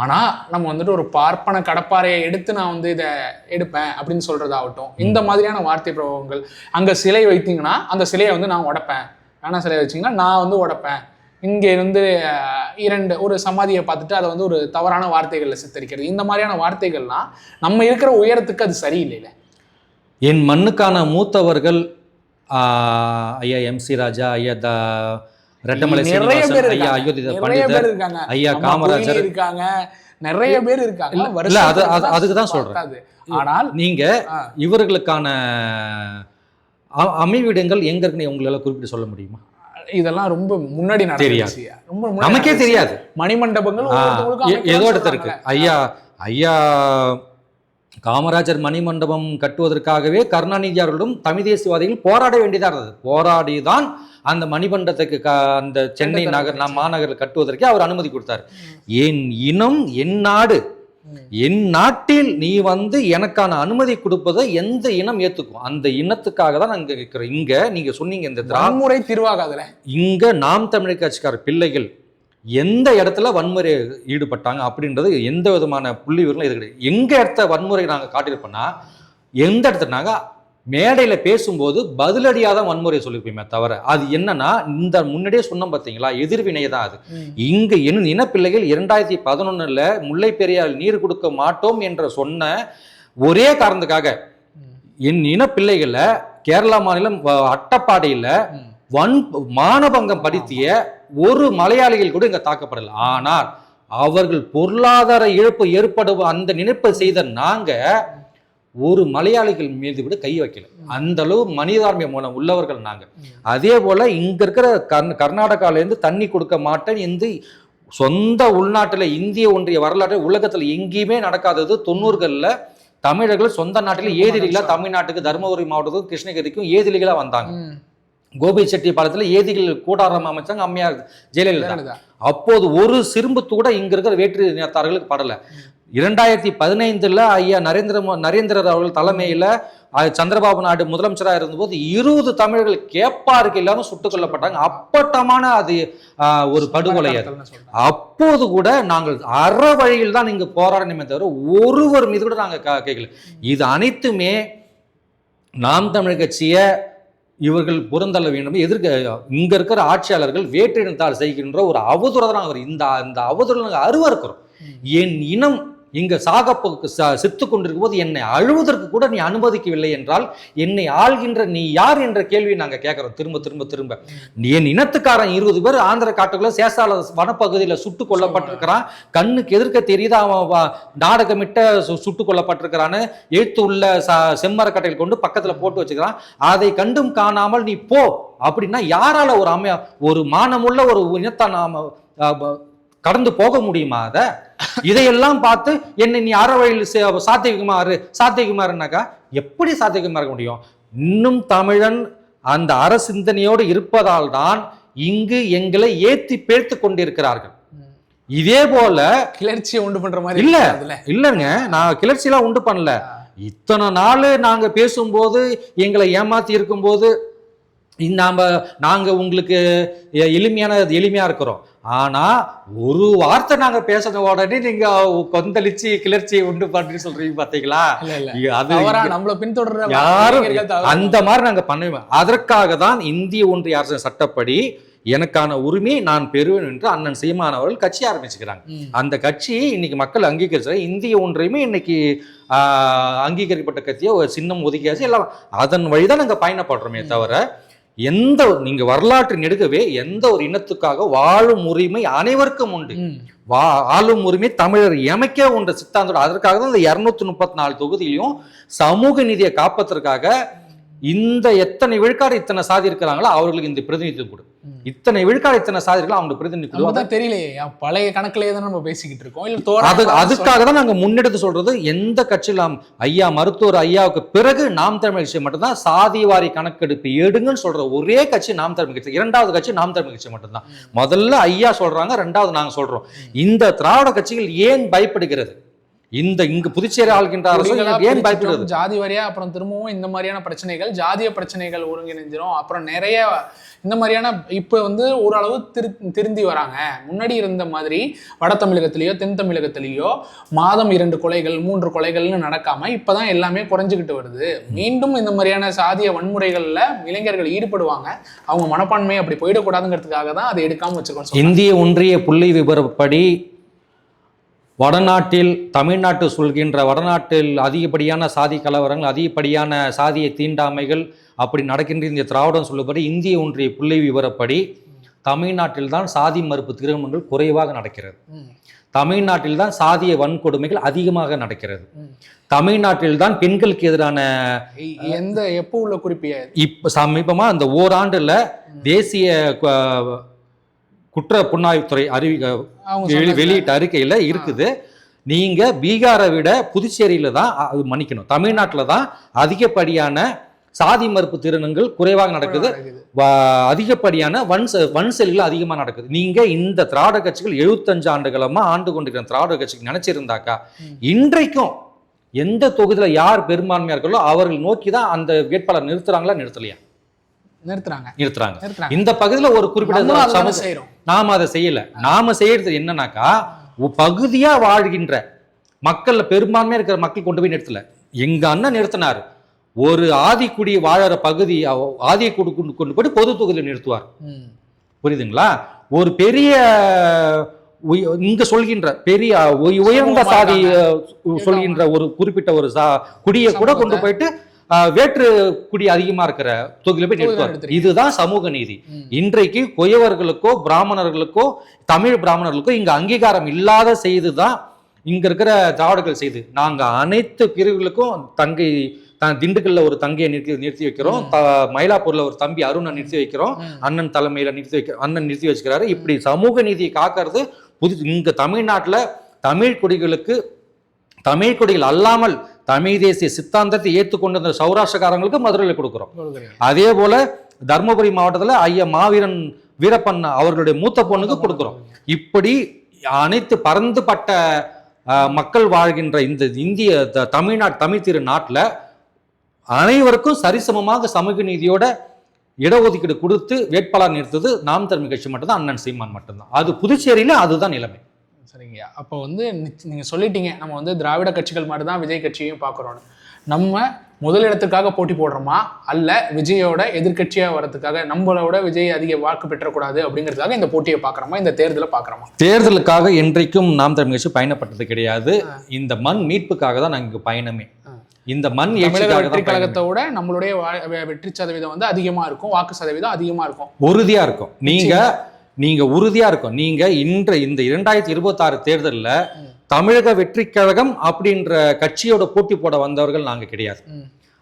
ஆனா நம்ம ஒரு பார்ப்பன கடப்பாறையை எடுத்து நான் இதை எடுப்பேன் அப்படின்னு சொல்றதாகட்டும், இந்த மாதிரியான வார்த்தை பிரயோகங்கள். அங்க சிலை வைத்தீங்கன்னா அந்த சிலையை நான் உடைப்பேன், ஆனா சிலை வச்சீங்கன்னா நான் உடைப்பேன். இங்க ஒரு சமாதியை பார்த்துட்டு அதை ஒரு தவறான வார்த்தைகள்ல சித்தரிக்கிறது, இந்த மாதிரியான வார்த்தைகள்லாம் நம்ம இருக்கிற உயரத்துக்கு அது சரியில்லை. என் மண்ணுக்கான மூத்தவர்கள் ஐயா MC ராஜா, ஐயா ரெட்டமலை சீனிவாசன், ஐயா அயோத்திதா பண்டிதர், ஐயா காமராஜர் இருக்காங்க, நிறைய பேர் இருக்காங்க. அதுக்கு தான் சொல்றேன். ஆனால் நீங்க இவர்களுக்கான அமைவிடங்கள் எங்க இருக்குன்னு உங்களால குறிப்பிட்டு சொல்ல முடியுமா? இதெல்லாம் ரொம்ப முன்னாடி தெரியாது, நமக்கே தெரியாது. மணிமண்டபங்கள் ஏதோ இடத்துல இருக்கு. ஐயா காமராஜர் மணிமண்டபம் கட்டுவதற்காகவே கருணாநிதி அவர்களும் தமிழ் தேசியவாதிகள் போராட வேண்டியதாக இருந்தது. போராடிதான் அந்த மணிமண்டபத்துக்கு அந்த சென்னை மாநகரில் கட்டுவதற்கே அவர் அனுமதி கொடுத்தார். என் இனம் என் நாடு, என் நாட்டில் நீ எனக்கான அனுமதி கொடுப்பதை எந்த இனம் ஏத்துக்கும், அந்த இனத்துக்காக தான் நாங்க இருக்கிறோம். இங்க நீங்க சொன்னீங்க இந்த வன்முறை தீர்வாகாதுல, இங்க நாம் தமிழர் கட்சிக்கார பிள்ளைகள் எந்த இடத்துல வன்முறை ஈடுபட்டாங்க அப்படின்றது எந்த விதமான புள்ளி விவரம் இது கிடையாது. எங்க இடத்த வன்முறை நாங்கள் காட்டியிருப்போம்னா, எந்த இடத்துனாங்க மேடையில பேசும்போது பதிலடியாத வன்முறை சொல்லிருப்பீமே தவிர அது என்னன்னா இந்த முன்னாடியே சொன்னோம் பார்த்தீங்களா, எதிர்வினையை தான் அது. இங்க என் இனப்பிள்ளைகள் 2011 முல்லை பெரியால் நீர் கொடுக்க மாட்டோம் என்ற சொன்ன ஒரே காரணத்துக்காக என் இனப்பிள்ளைகளை கேரளா மாநிலம் அட்டப்பாடியில மானபங்கம் படுத்திய ஒரு மலையாளிகள் கூட இங்க தாக்கப்படல. ஆனால் அவர்கள் பொருளாதார இழப்பு ஏற்படும் அந்த நினைப்பை செய்த நாங்க ஒரு மலையாளிகள் மீது கூட கை வைக்கல. அந்த அளவு மனிதார்மை மூலம் உள்ளவர்கள் நாங்க. அதே போல இங்க இருக்கிற கர்நாடகால இருந்து தண்ணி கொடுக்க மாட்டேன் என்று சொந்த உள்நாட்டுல இந்திய ஒன்றிய வரலாற்று உலகத்துல எங்கேயுமே நடக்காதது. 90களில் தமிழர்கள் சொந்த நாட்டில ஏதிலிகளா தமிழ்நாட்டுக்கு தருமபுரி மாவட்டத்துக்கும் கிருஷ்ணகிரிக்கும் ஏதிலிகளா வந்தாங்க. கோபிச்செட்டிப்பாளையத்துல ஏதிகள் கூடாரம் அமைச்சாங்க அம்மையார் ஜெயலலிதா. அப்போது ஒரு சிறும்பு கூட இங்க இருக்கிற வேற்று இனத்தார்களுக்கு படல. 2015 ஐயா நரேந்திரர் அவர்கள் தலைமையில சந்திரபாபு நாயுடு முதலமைச்சராக இருந்தபோது 20 தமிழர்கள் கேப்பாருக்கு இல்லாம சுட்டுக் கொல்லப்பட்டாங்க. அப்பட்டமான அது ஒரு படுகொலை. அப்போது கூட நாங்கள் அற வழியில் தான் இங்க போராடணுமே தவிர ஒருவர் மீது கூட நாங்க கேட்கல. இது அனைத்துமே நாம் தமிழர் கட்சிய இவர்கள் புறந்தள்ள வேண்டும். இங்க இருக்கிற ஆட்சியாளர்கள் வேற்றினத்தால் செய்கின்ற ஒரு அவதூறு. இந்த அவதூறு நாங்கள் அருவருக்கிறோம். என் இனம் இங்க செத்து கொண்டிருக்கும் போது என்னை அழுவதற்கு கூட நீ அனுமதிக்கவில்லை என்றால் என்னை ஆள்கின்ற நீ யார் என்ற கேள்வி நாங்க கேட்கிறோம் திரும்ப திரும்ப திரும்ப. என் இனத்துக்காரன் 20 பேர் ஆந்திர காட்டுக்குள்ள சேசால வனப்பகுதியில சுட்டு கொல்லப்பட்டிருக்கிறான். கண்ணுக்கு எதிர்க்க தெரியுது அவன் நாடகமிட்ட சுட்டு கொல்லப்பட்டிருக்கிறான்னு எழுத்து உள்ள செம்மரக்கட்டையில் கொண்டு பக்கத்துல போட்டு வச்சுக்கிறான். அதை கண்டும் காணாமல் நீ போ அப்படின்னா யாரால ஒரு மானமுள்ள ஒரு இனத்தை நாம கடந்து போக முடியுமா? இதையெல்லாம் பார்த்து என்னை நீ அற வழியில் சாத்தியகுமாருனாக்கா எப்படி சாத்தியகுமார் இருக்க முடியும்? இன்னும் தமிழன் அந்த அற சிந்தனையோடு இருப்பதால் தான் இங்கு எங்களை ஏத்தி பேர்த்து கொண்டிருக்கிறார்கள். இதே போல கிளர்ச்சியை உண்டு பண்ற மாதிரி இல்லைங்க, நான் கிளர்ச்சியெல்லாம் உண்டு பண்ணல. இத்தனை நாள் நாங்க பேசும்போது எங்களை ஏமாத்தி இருக்கும்போது நாங்க உங்களுக்கு எளிமையா இருக்கிறோம். ஆனா ஒரு வார்த்தை நாங்க பேசுற உடனே நீங்க கொந்தளிச்சு கிளர்ச்சியை உண்டு பண்ணி சொல்றீங்க பாத்தீங்களா? நம்மள பின்தொடர யாரும் அந்த மாதிரி நாங்க பண்ணுவோம். அதற்காக தான் இந்திய ஒன்றிய அரசு சட்டப்படி எனக்கான உரிமையை நான் பெறுவேன் என்று அண்ணன் சீமான் அவர்கள் கட்சி ஆரம்பிச்சுக்கிறாங்க. அந்த கட்சி இன்னைக்கு மக்கள் அங்கீகரிச்ச இந்திய ஒன்றியமே இன்னைக்கு அங்கீகரிக்கப்பட்ட கட்சியை ஒரு சின்னம் ஒதுக்கியாச்சு. எல்லாம் அதன் வழிதான் நாங்க பயணப்படுறோமே தவிர நீங்க வரலாற்று நெடுக்கவே எந்த ஒரு இனத்துக்காக வாழும் உரிமை அனைவருக்கும் உண்டு. வாழும் உரிமை தமிழர் எமைக்க உண்டு சித்தாந்தோட. அதற்காக தான் இந்த 234 தொகுதியிலையும் சமூக நீதியை காப்பதற்காக இந்த எத்தனை விழுக்காடு இத்தனை சாதி இருக்கிறாங்களோ அவர்களுக்கு இந்த பிரதிநிதித்துவம் கொடு. இத்தனை விழுக்காடு இத்தனை சாதி இருக்கலாம் அவங்க பிரதிநிதித்துவம் தெரியலையே. பழைய கணக்கிலேயே தான் நம்ம பேசிக்கிட்டு இருக்கோம். அதுக்காக தான் நாங்க முன்னெடுத்து சொல்றது எந்த கட்சியில் ஐயா மருத்துவர் ஐயாவுக்கு பிறகு நாம் தமிழ் கட்சி மட்டும்தான் சாதிவாரி கணக்கெடுப்பு எடுங்கன்னு சொல்ற ஒரே கட்சி நாம் தமிழ் கட்சி. 2வது கட்சி நாம் தமிழ் கட்சி மட்டும்தான். முதல்ல ஐயா சொல்றாங்க, 2வது நாங்க சொல்றோம். இந்த திராவிட கட்சிகள் ஏன் பயப்படுகிறது? இங்கு புதுச்சேரி ஆள்கின்ற அரசு ஏன் பயப்படுறது? ஜாதி வாரியா அப்புறம் திரும்பவும் இந்த மாதிரியான பிரச்சனைகள், ஜாதிய பிரச்சனைகள் ஒருங்கிணைஞ்சிரும். அப்புறம் நிறைய இந்த மாதிரியான இப்ப ஓரளவு திருந்தி வராங்க. முன்னாடி இருந்த மாதிரி வட தமிழகத்திலேயோ தென் தமிழகத்திலேயோ மாதம் 2 கொலைகள் 3 கொலைகள்னு நடக்காம இப்பதான் எல்லாமே குறைஞ்சுக்கிட்டு வருது. மீண்டும் இந்த மாதிரியான சாதிய வன்முறைகள்ல இளைஞர்கள் ஈடுபடுவாங்க. அவங்க மனப்பான்மையை அப்படி போயிடக்கூடாதுங்கிறதுக்காக தான் அதை எடுக்காம வச்சிருக்கோம். இந்திய ஒன்றிய புள்ளி விவரப்படி வடநாட்டில் தமிழ்நாட்டு சொல்கின்ற வடநாட்டில் அதிகப்படியான சாதி கலவரங்கள், அதிகப்படியான சாதிய தீண்டாமைகள் அப்படி நடக்கின்ற இந்த திராவிடம் சொல்லப்படி இந்திய ஒன்றிய புள்ளி விவரப்படி தமிழ்நாட்டில் தான் சாதி மறுப்பு திருமணங்கள் குறைவாக நடக்கிறது. தமிழ்நாட்டில் தான் சாதிய வன்கொடுமைகள் அதிகமாக நடக்கிறது. தமிழ்நாட்டில் தான் பெண்களுக்கு எதிரான எப்போ உள்ள குறிப்பிய இப்ப சமீபமா அந்த ஓராண்டுல தேசிய குற்ற புலனாய்வுத்துறை வெளியிட்ட அறிக்கையில இருக்குது. நீங்க பீகாரை விட புதுச்சேரியில தான் மன்னிக்கணும் தமிழ்நாட்டில் தான் அதிகப்படியான சாதி மறுப்பு திருமணங்கள் குறைவாக நடக்குது. அதிகப்படியான வன் செயல்கள் அதிகமாக நடக்குது. நீங்க இந்த திராவிட கட்சிகள் 75 ஆண்டுகளமா ஆண்டு கொண்டிருக்கிற திராவிட கட்சிக்கு நினைச்சிருந்தாக்கா இன்றைக்கும் எந்த தொகுதியில யார் பெரும்பான்மையா இருக்கோ அவர்கள் நோக்கி தான் அந்த வேட்பாளர் நிறுத்துறாங்களா நிறுத்தலையா? நிறுத்துறாங்க. இந்த பகுதியில ஒரு குறிப்பிட்ட நாம அதை செய்யல. நாம செய்யறது என்னன்னாக்கா பகுதியா வாழ்கின்ற மக்கள்ல பெரும்பான்மையா இருக்கிற மக்கள் கொண்டு போய் நிறுத்தல. எங்க அண்ணன் நிறுத்தினாரு. ஒரு ஆதிக்குடி வாழற பகுதி ஆதியை கொண்டு போய் பொது தொகுதியில் நிறுத்துவார். புரியுதுங்களா? ஒரு பெரிய இங்க சொல்கின்ற பெரிய உயர்ந்த சாதி சொல்கின்ற ஒரு குறிப்பிட்ட ஒரு குடியை கூட கொண்டு போயிட்டு வேற்று குடி அதிகமா இருக்கிற தொகுதியில போய் நிறுத்துவார். இதுதான் சமூக நீதி. இன்றைக்கு குயவர்களுக்கோ பிராமணர்களுக்கோ தமிழ் பிராமணர்களுக்கோ இங்க அங்கீகாரம் இல்லாத செய்துதான் இங்க இருக்கிற திராவிடர்கள் செய்து. நாங்க அனைத்து பிரிவுகளுக்கும் திண்டுக்கல்ல ஒரு தங்கையை நிறுத்தி வைக்கிறோம், மயிலாப்பூர்ல ஒரு தம்பி அருணை நிறுத்தி வைக்கிறோம், அண்ணன் தலைமையில அண்ணன் நிறுத்தி வச்சுக்கிறாரு. இப்படி சமூக நீதியை காக்கிறது இங்க தமிழ்நாட்டுல தமிழ் குடிகள் அல்லாமல் தமிழ் தேசிய சித்தாந்தத்தை ஏற்றுக்கொண்ட சௌராஷ்டிரக்காரங்களுக்கு மதுரையில் கொடுக்கிறோம். அதே போல தர்மபுரி மாவட்டத்துல ஐயா மாவீரன் வீரப்பன் அவர்களுடைய மூத்த பொண்ணுக்கு கொடுக்கிறோம். இப்படி அனைத்து பரந்துபட்ட மக்கள் வாழ்கின்ற இந்த இந்திய தமிழ் திரு நாட்டுல அனைவருக்கும் சரிசமமாக சமூக நீதியோட இடஒதுக்கீடு கொடுத்து வேட்பாளர் நிறுத்தது நாம் தமிழ் கட்சி மட்டும்தான், அண்ணன் சீமான் மட்டும்தான். அது புதுச்சேரியில அதுதான் நிலைமை. சரிங்க. அப்போ நீங்க சொல்லிட்டீங்க நம்ம திராவிட கட்சிகள் மாதிரி தான் விஜய் கட்சியையும் பார்க்குறோன்னு. நம்ம முதலிடத்துக்காக போட்டி போடுறோமா அல்ல விஜயோட எதிர்கட்சியா வர்றதுக்காக நம்மளோட விஜய் அதிக வாக்கு பெற்றக்கூடாது அப்படிங்கிறதுக்காக இந்த போட்டியை பார்க்குறோமா, இந்த தேர்தலை பார்க்குறோமா? தேர்தலுக்காக என்றைக்கும் நாம் தமிழ் கட்சி பயணப்பட்டது கிடையாது. இந்த மண் மீட்புக்காக தான் நாங்கள் இங்கே பயணமே. இந்த மண் வெற்றி கழகத்தோட நம்மளுடைய வெற்றி சதவீதம் அதிகமா இருக்கும், வாக்கு சதவீதம் அதிகமா இருக்கும், உறுதியா இருக்கும். நீங்க உறுதியா இருக்கும். நீங்க இந்த 2026 தேர்தலில் தமிழக வெற்றி கழகம் அப்படின்ற கட்சியோட போட்டி போட வந்தவர்கள் நாங்க கிடையாது.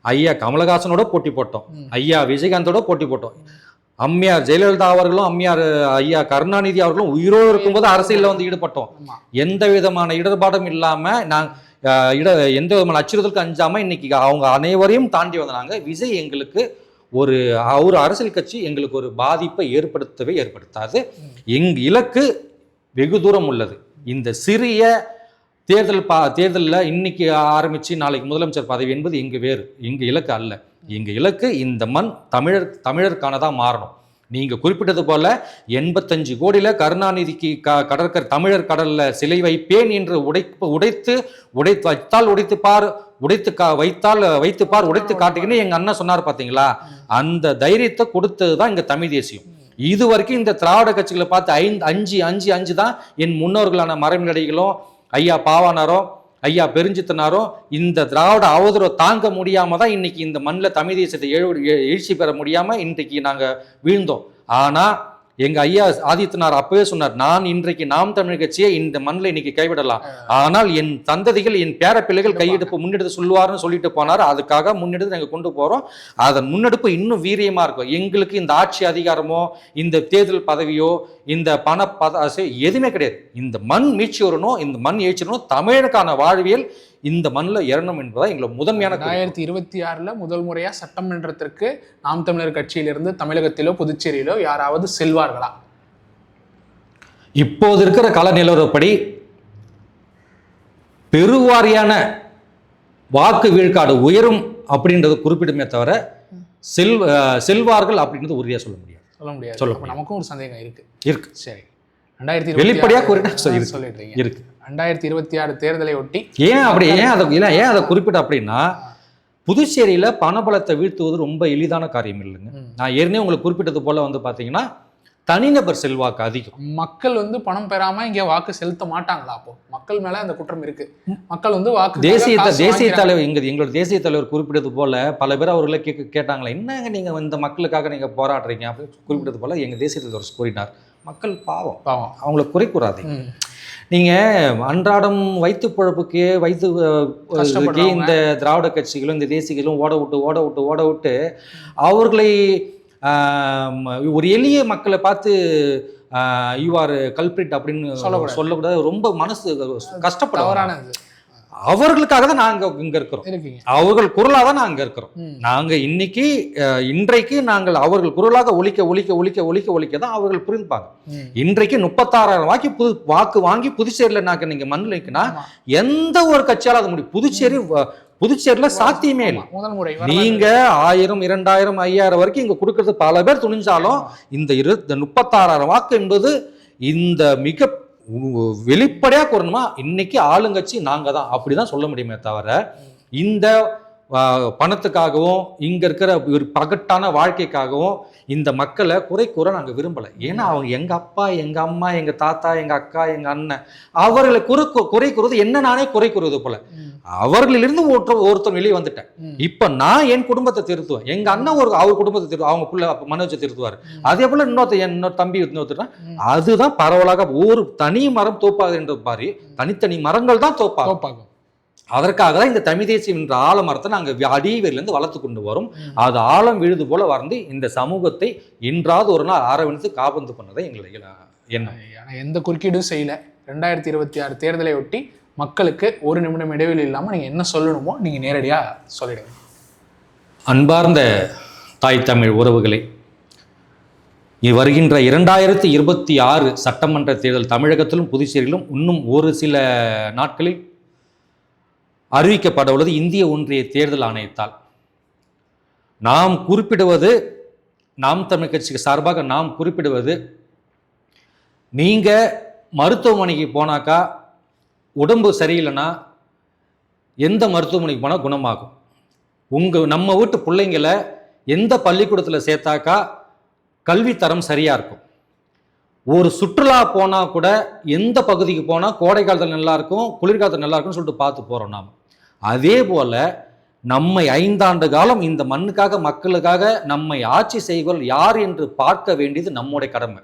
ஐயா கமலஹாசனோட போட்டி போட்டோம், ஐயா விஜயகாந்தோட போட்டி போட்டோம், அம்மையார் ஜெயலலிதா அவர்களும் ஐயா கருணாநிதி அவர்களும் உயிரோடு இருக்கும்போது அரசியல்ல ஈடுபட்டோம். எந்த விதமான இடர்பாடும் இல்லாம எந்த விதமான அச்சுறுத்தலுக்கு அஞ்சாம இன்னைக்கு அவங்க அனைவரையும் தாண்டி வந்தாங்க. விஜய் எங்களுக்கு ஒரு அரசியல் கட்சி எங்களுக்கு ஒரு பாதிப்பை ஏற்படுத்தாது. எங்க இலக்கு வெகு தூரம் உள்ளது. இந்த சிறிய தேர்தலில் இன்னைக்கு ஆரம்பிச்சு நாளைக்கு முதலமைச்சர் பதவி என்பது எங்க இலக்கு அல்ல. எங்க இலக்கு இந்த மண் தமிழருக்கானதான் மாறணும். நீங்க குறிப்பிட்டது போல 85 கோடியில கருணாநிதிக்கு கடற்கரை தமிழர் கடல்ல சிலை வைப்பேன் என்று வைத்து காட்டுகிறேன்னு எங்க அண்ணன் சொன்னார் பாத்தீங்களா? அந்த தைரியத்தை கொடுத்ததுதான் இங்க தமிழ் தேசியம். இது வரைக்கும் இந்த திராவிட கட்சிகளை பார்த்து 5 தான் என் முன்னோர்களான மறைமலடிகளும் ஐயா பாவானாரோ ஐயா பெருஞ்சித்தனாரோ இந்த திராவிட அவதூறை தாங்க முடியாம தான் இன்னைக்கு இந்த மண்ணில் தமிழ் தேசியத்தை எழுச்சி பெற முடியாம இன்றைக்கு நாங்க வீழ்ந்தோம். ஆனா எங்க ஐயா ஆதித்தனார் அப்பவே சொன்னார், நான் இன்றைக்கு நாம் தமிழ் கட்சியை இந்த மண்ணில் இன்னைக்கு கைவிடலாம், ஆனால் என் சந்ததிகள் என் பேர பிள்ளைகள் முன்னெடுத்து சொல்லுவாருன்னு சொல்லிட்டு போனார். அதுக்காக முன்னெடுத்து நாங்கள் கொண்டு போறோம். அதன் முன்னெடுப்பு இன்னும் வீரியமா இருக்கும். எங்களுக்கு இந்த ஆட்சி அதிகாரமோ இந்த தேர்தல் பதவியோ இந்த எதுவுமே கிடையாது. இந்த மண் மீட்சி வரணும், இந்த மண் ஏற்றணும், தமிழனுக்கான வாழ்வியல் இந்த மண்ணில் ஏறணும் என்பதா எங்களை முதன்மையான. 2026 முதல் முறையா சட்டமன்றத்திற்கு நாம் தமிழர் கட்சியிலிருந்து தமிழகத்திலோ புதுச்சேரியிலோ யாராவது செல்வார்களா? இப்போது இருக்கிற கள நிலவரப்படி பெருவாரியான வாக்கு வீழ்காடு உயரும் அப்படின்றது குறிப்பிடுமே தவிர செல்வார்கள் அப்படின்றது உறுதியா சொல்ல முடியாது. நமக்கும் ஒரு சந்தேகம் இருக்கு. சரி, வெளிப்படையா சொல்லிடுறீங்க. இருக்கு 2026 தேர்தலை ஒட்டி ஏன் அதை குறிப்பிட்ட அப்படின்னா, புதுச்சேரியில பணபலத்தை வீழ்த்துவது ரொம்ப எளிதான காரியம் இல்லைங்க. நான் ஏற்கனவே உங்களுக்கு குறிப்பிட்டது போல பாத்தீங்கன்னா தனிநபர் செல்வாக்கு அதிகம். மக்கள் பணம் பெறாம இங்க வாக்கு செலுத்த மாட்டாங்களா? அப்போ மக்கள் மேல அந்த குற்றம் இருக்கு. மக்கள் வாக்கு தேசிய தலைவர் எங்களோட தேசிய தலைவர் குறிப்பிட்டது போல பல பேர் அவர்களை கேட்டாங்களா, என்னங்க நீங்க இந்த மக்களுக்காக நீங்க போராடுறீங்க அப்படின்னு குறிப்பிட்டது போல எங்க தேசிய தலைவர் கூறினார், மக்கள் பாவம் அவங்களை குறை கூறாதீங்க. நீங்க அன்றாடம் வைத்து பொழப்புக்கே இந்த திராவிட கட்சிகளும் இந்த தேசியங்களும் ஓட விட்டு அவர்களை ஒரு எளிய மக்களை பார்த்து யூஆர் கல்பிரிட் அப்படின்னு சொல்லக்கூடாது. ரொம்ப மனசு கஷ்டப்படுறாங்க. அவர்களுக்காக தான் நாங்க இங்க இருக்கிறோம். அவர்கள் குரலாக தான் நாங்க இருக்கிறோம். நாங்க இன்றைக்கு நாங்கள் அவர்கள் குரலாக ஒலிக்க தான் அவர்கள் புரிந்துப்பாங்க. இன்றைக்கு 36,000 வாக்கு வாங்கி புதுச்சேரியில நாங்க நீங்க மண்ணில் நிற்கினா எந்த ஒரு கட்சியால அது முடியும்? புதுச்சேரியில சாத்தியமே இல்லை. நீங்க 1000, 2000, 5000 வரைக்கும் இங்க கொடுக்கறது பல பேர் துணிஞ்சாலும் இந்த 36,000 வாக்கு என்பது இந்த மிக வெளிப்படையா கூறணுமா இன்னைக்கு ஆளுங்கட்சி நாங்க தான் அப்படிதான் சொல்ல முடியுமே தவிர இந்த பணத்துக்காகவும் இங்க இருக்கிற ஒரு பகட்டான வாழ்க்கைக்காகவும் இந்த மக்களை குறை கூற நாங்க விரும்பல. ஏன்னா அவங்க எங்க அப்பா, எங்க அம்மா, எங்க தாத்தா, எங்க அக்கா, எங்க அண்ணன், அவர்களை குறை கூறுவது என்ன நானே குறை கூறுவது போல. அவர்களிலிருந்து ஒருத்தர் வெளியே வந்துட்டேன். இப்ப நான் என் குடும்பத்தை திருத்துவேன், எங்க அண்ணன் அவர் குடும்பத்தை திருத்துவோம், அவங்க புள்ள மனோஜை திருத்துவாரு. அதே போல இன்னொரு தம்பி இன்னொருத்தர். அதுதான் பரவலாக ஒரு தனி மரம் தோப்பாது என்ற மாதிரி தனித்தனி மரங்கள் தான் தோப்பாகும். அதற்காக தான் இந்த தமிழ் தேசியம் என்ற ஆலமரத்தை நாங்கள் அடிவேரிலிருந்து வளர்த்து கொண்டு வரும். அது ஆழம் விழுது போல வளர்ந்து இந்த சமூகத்தை இன்றாவது ஒரு நாள் ஆரம்பித்து காபந்து பண்ணதை எங்களுடைய எண்ணம். எந்த குறுக்கீடும் செய்யல. 2026 தேர்தலை ஒட்டி மக்களுக்கு ஒரு நிமிடம் இடைவெளி இல்லாமல் நீங்கள் என்ன சொல்லணுமோ நீங்கள் நேரடியாக சொல்லிடுங்க. அன்பார்ந்த தாய் தமிழ் உறவுகளை, வருகின்ற 2026 சட்டமன்ற தேர்தல் தமிழகத்திலும் புதுச்சேரியிலும் இன்னும் ஒரு சில நாட்களில் அறிவிக்கப்பட உள்ளது இந்திய ஒன்றிய தேர்தல் ஆணையத்தால். நாம் குறிப்பிடுவது, நாம் தமிழ் கட்சிக்கு சார்பாக நாம் குறிப்பிடுவது, நீங்கள் மருத்துவமனைக்கு போனாக்கா உடம்பு சரியில்லைன்னா எந்த மருத்துவமனைக்கு போனால் குணமாகும். நம்ம வீட்டு பிள்ளைங்களை எந்த பள்ளிக்கூடத்தில் சேர்த்தாக்கா கல்வி தரம் சரியாக இருக்கும். ஒரு சுற்றுலா போனால் கூட எந்த பகுதிக்கு போனால் கோடை காலத்தில் நல்லா இருக்கும், குளிர்காலத்தில் நல்லா இருக்கும்னு சொல்லிட்டு பார்த்து போகிறோம் நாம். அதே போல நம்மை 5 ஆண்டு காலம் இந்த மண்ணுக்காக மக்களுக்காக நம்மை ஆட்சி செய்வர் யார் என்று பார்க்க வேண்டியது நம்முடைய கடமை.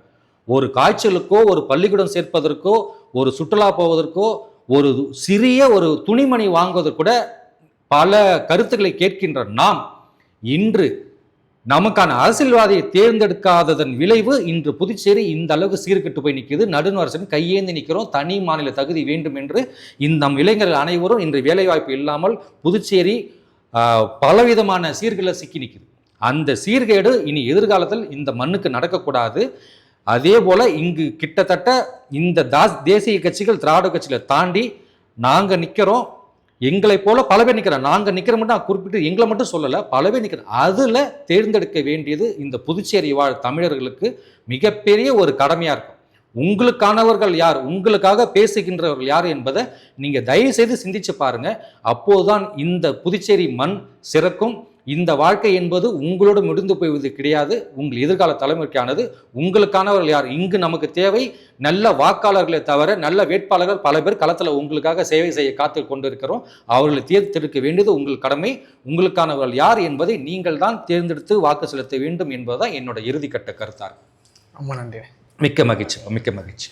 ஒரு காய்ச்சலுக்கோ, ஒரு பள்ளிக்கூடம் சேர்ப்பதற்கோ, ஒரு சுற்றுலா போவதற்கோ, ஒரு சிறிய ஒரு துணிமணி வாங்குவதற்கு கூட பல கருத்துக்களை கேட்கின்ற நாம் இன்று நமக்கான அரசியல்வாதியை தேர்ந்தெடுக்காததன் விளைவு இன்று புதுச்சேரி இந்த அளவுக்கு சீர்கெட்டு போய் நிற்குது. நடுவர் அரசின் கையேந்தி நிற்கிறோம். தனி மாநில தகுதி வேண்டும் என்று நம் இளைஞர்கள் அனைவரும் இன்று வேலைவாய்ப்பு இல்லாமல் புதுச்சேரி பலவிதமான சீர்களை சிக்கி நிற்குது. அந்த சீர்கேடு இனி எதிர்காலத்தில் இந்த மண்ணுக்கு நடக்கக்கூடாது. அதே போல இங்கு கிட்டத்தட்ட இந்த தேசிய கட்சிகள் திராவிட கட்சிகளை தாண்டி நாங்கள் நிற்கிறோம். எங்களை போல பல பேர் நிற்கிறோம். நாங்கள் நிற்கிற மட்டும் குறிப்பிட்டு எங்களை மட்டும் சொல்லலை, பல பேர் நிற்கிறோம். அதில் தேர்ந்தெடுக்க வேண்டியது இந்த புதுச்சேரி வாழ் தமிழர்களுக்கு மிகப்பெரிய ஒரு கடமையாக இருக்கும். உங்களுக்கானவர்கள் யார், உங்களுக்காக பேசுகின்றவர்கள் யார் என்பதை நீங்கள் தயவு செய்து சிந்திச்சு பாருங்க. அப்போதுதான் இந்த புதுச்சேரி மண் சிறக்கும். இந்த வாழ்க்கை என்பது உங்களோடு முடிந்து போய்வது கிடையாது, உங்கள் எதிர்கால தலைமுறைக்கானது. உங்களுக்கானவர்கள் யார்? இங்கு நமக்கு தேவை நல்ல வாக்காளர்களை தவிர நல்ல வேட்பாளர்கள் பல பேர் களத்தில் உங்களுக்காக சேவை செய்ய காத்து கொண்டிருக்கிறோம். அவர்களை தேர்ந்தெடுக்க வேண்டியது உங்கள் கடமை. உங்களுக்கானவர்கள் யார் என்பதை நீங்கள் தான் தேர்ந்தெடுத்து வாக்கு செலுத்த வேண்டும் என்பதுதான் என்னோட இறுதிக்கட்ட கருத்தாக. ரொம்ப நன்றி. மிக்க மகிழ்ச்சி.